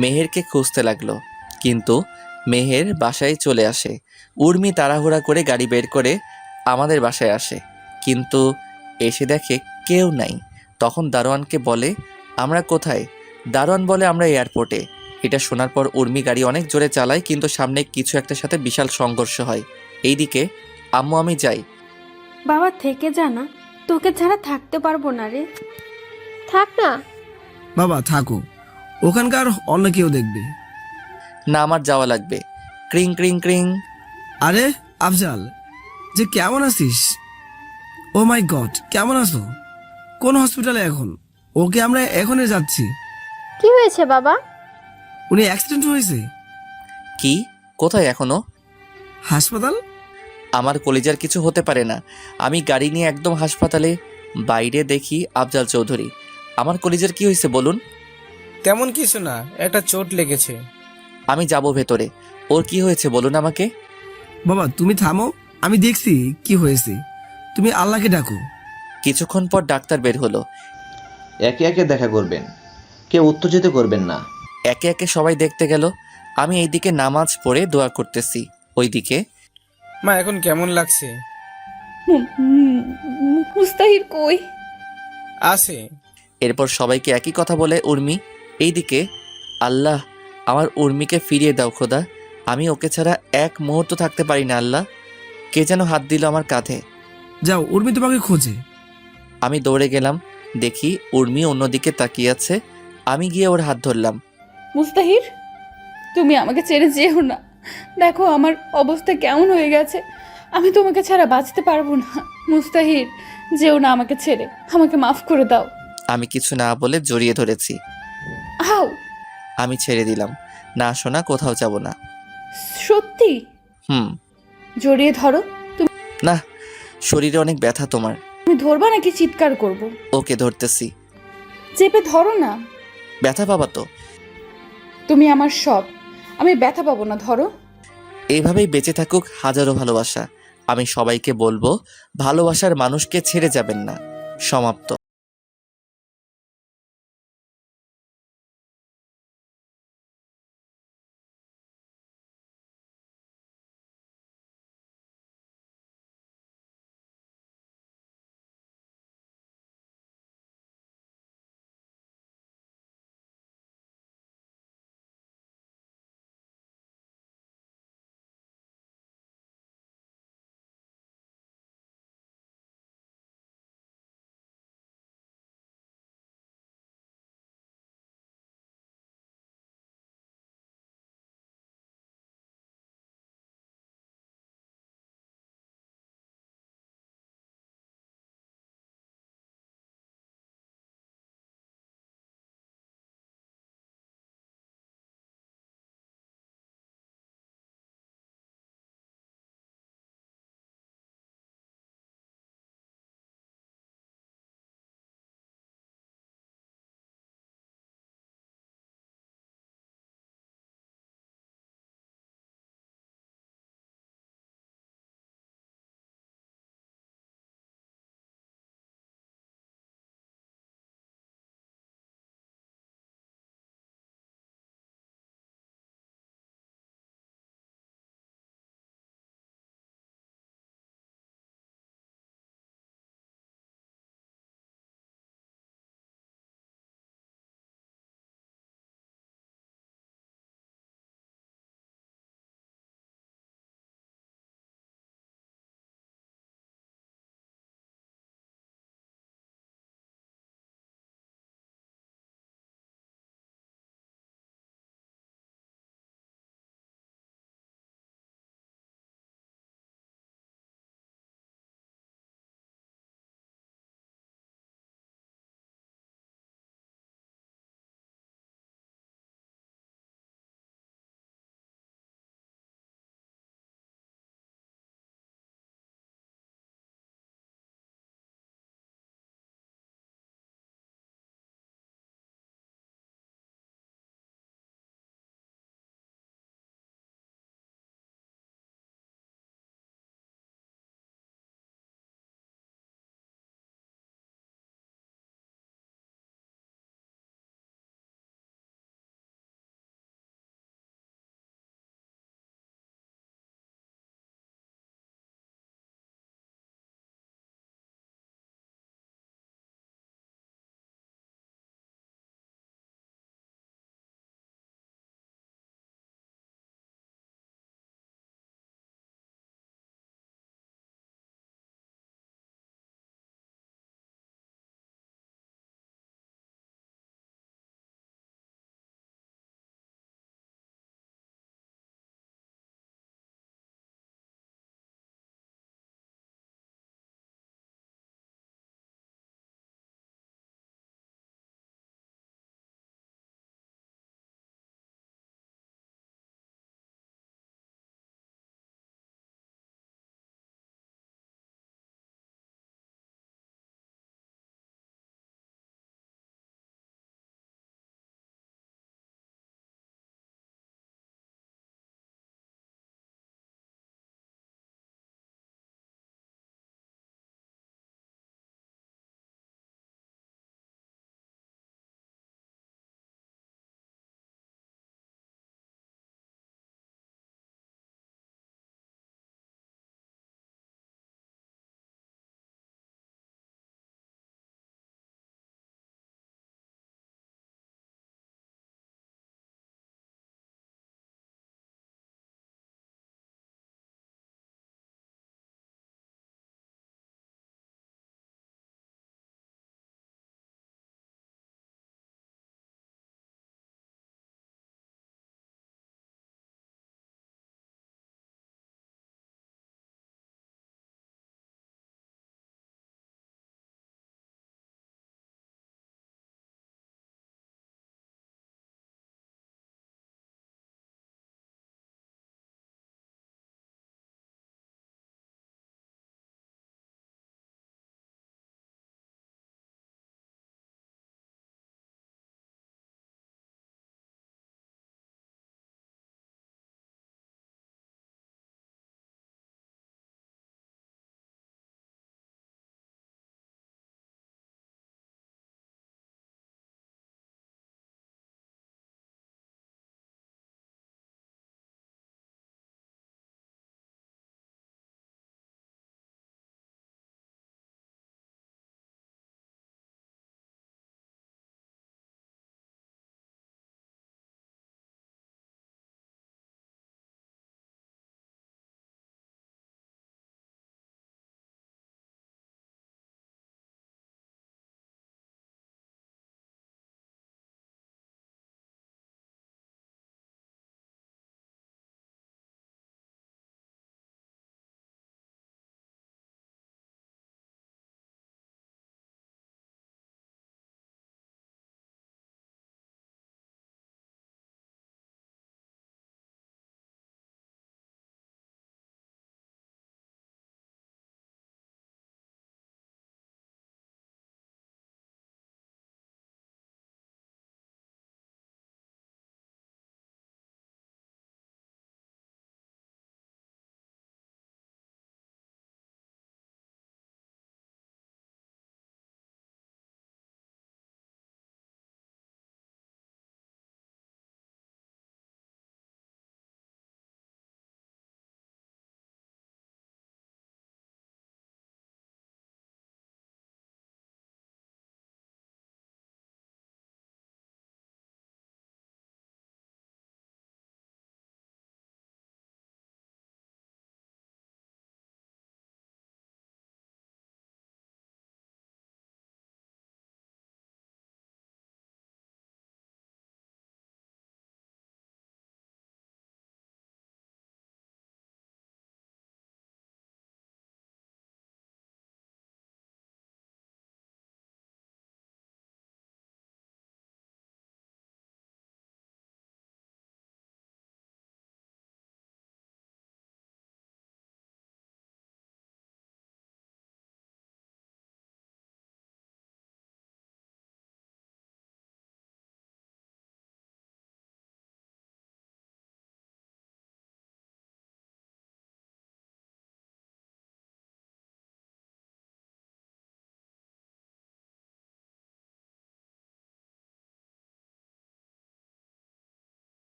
মেহেরকে খুঁজতে লাগলো, কিন্তু মেহের বাসায় চলে আসে। উর্মি তাড়াহুড়া করে গাড়ি বের করে আমাদের বাসায় আসে, কিন্তু এসে দেখে কেউ নাই। তখন দারোয়ানকে বলে আমরা কোথায়? দারোয়ান বলে আমরা এয়ারপোর্টে। এটা শোনার পর উর্মি গাড়ি অনেক জোরে চালায়, কিন্তু সামনে কিছু একটার সাথে বিশাল সংঘর্ষ হয়। এইদিকে আম্মু, আমি যাই। বাবা থেকে জানা, তোকে ছাড়া থাকতে পারবো না রে। থাক না। বাবা থাকো, ওখানকার অন্য কেউ দেখবে। না, আমার যাওয়া লাগবে। ক্রিং ক্রিং ক্রিং। আরে আফজাল, যে কেমন আছিস? ও মাই গড, কেমন আছো? কোন হসপিটালে এখন? ওকে আমরা এখনই যাচ্ছি। কি হয়েছে বাবা? উনি অ্যাক্সিডেন্ট হয়েছে। কি? কোথায় এখনো? হাসপাতাল। আমার কলিজার কিছু হতে পারে না। আমি গাড়ি নিয়ে একদম হাসপাতালে। বাইরে দেখি আফজাল চৌধুরী। আমার কলিজার কি হয়েছে বলুন? তেমন কিছু না, একটা চোট লেগেছে। আমি যাব ভেতরে। ওর কি হয়েছে বলুন আমাকে। বাবা তুমি থামো, আমি দেখছি কি হয়েছে। তুমি আল্লাহকে ডাকো। কিছুক্ষণ পর ডাক্তার বের হলো। একে একে দেখা করবেন, কেউ উত্তেজিত করবেন না। একে একে সবাই দেখতে গেল। আমি এইদিকে নামাজ পড়ে দোয়া করতেছি, ওইদিকে মা, এখন কেমন লাগছে? মুস্তাহির কই? আছে। এরপর সবাইকে একই কথা বলে উর্মি। এইদিকে আল্লাহ, আমার উর্মিকে ফিরিয়ে দাও খোদা। আমি ওকে ছাড়া এক মুহূর্ত থাকতে পারি না আল্লাহ। কে যেন হাত দিল আমার কাঁধে। যাও, উর্মি তোমাকে খোঁজে। আমি দৌড়ে গেলাম, দেখি উর্মি অন্যদিকে তাকিয়ে আছে। আমি গিয়ে ওর হাত ধরলাম। মুস্তাহির, তুমি আমাকে ছেড়ে যেও না। দেখো আমার অবস্থা কেমন হয়ে গেছে। আমি তোমাকে ছাড়া বাঁচতে পারবো না। মুস্তাহির, যেও না আমাকে ছেড়ে। আমাকে মাফ করে দাও। আমি কিছু না বলে জড়িয়ে ধরেছি। আও, আমি ছেড়ে দিলাম। না শোনা, কোথাও যাব না। সত্যি? হুম। জড়িয়ে ধরো। না, শরীরে অনেক ব্যথা তোমার। তুমি ধরবা নাকি চিৎকার করব? ওকে, ধরতেছি। চেপে ধরো না। ব্যথা পাবা তো? তুমি আমার সব, আমি ব্যথা পাবো না, ধরো। এইভাবেই বেঁচে থাকুক হাজারো ভালোবাসা। আমি সবাইকে বলবো, ভালোবাসার মানুষকে ছেড়ে যাবেন না। সমাপ্ত।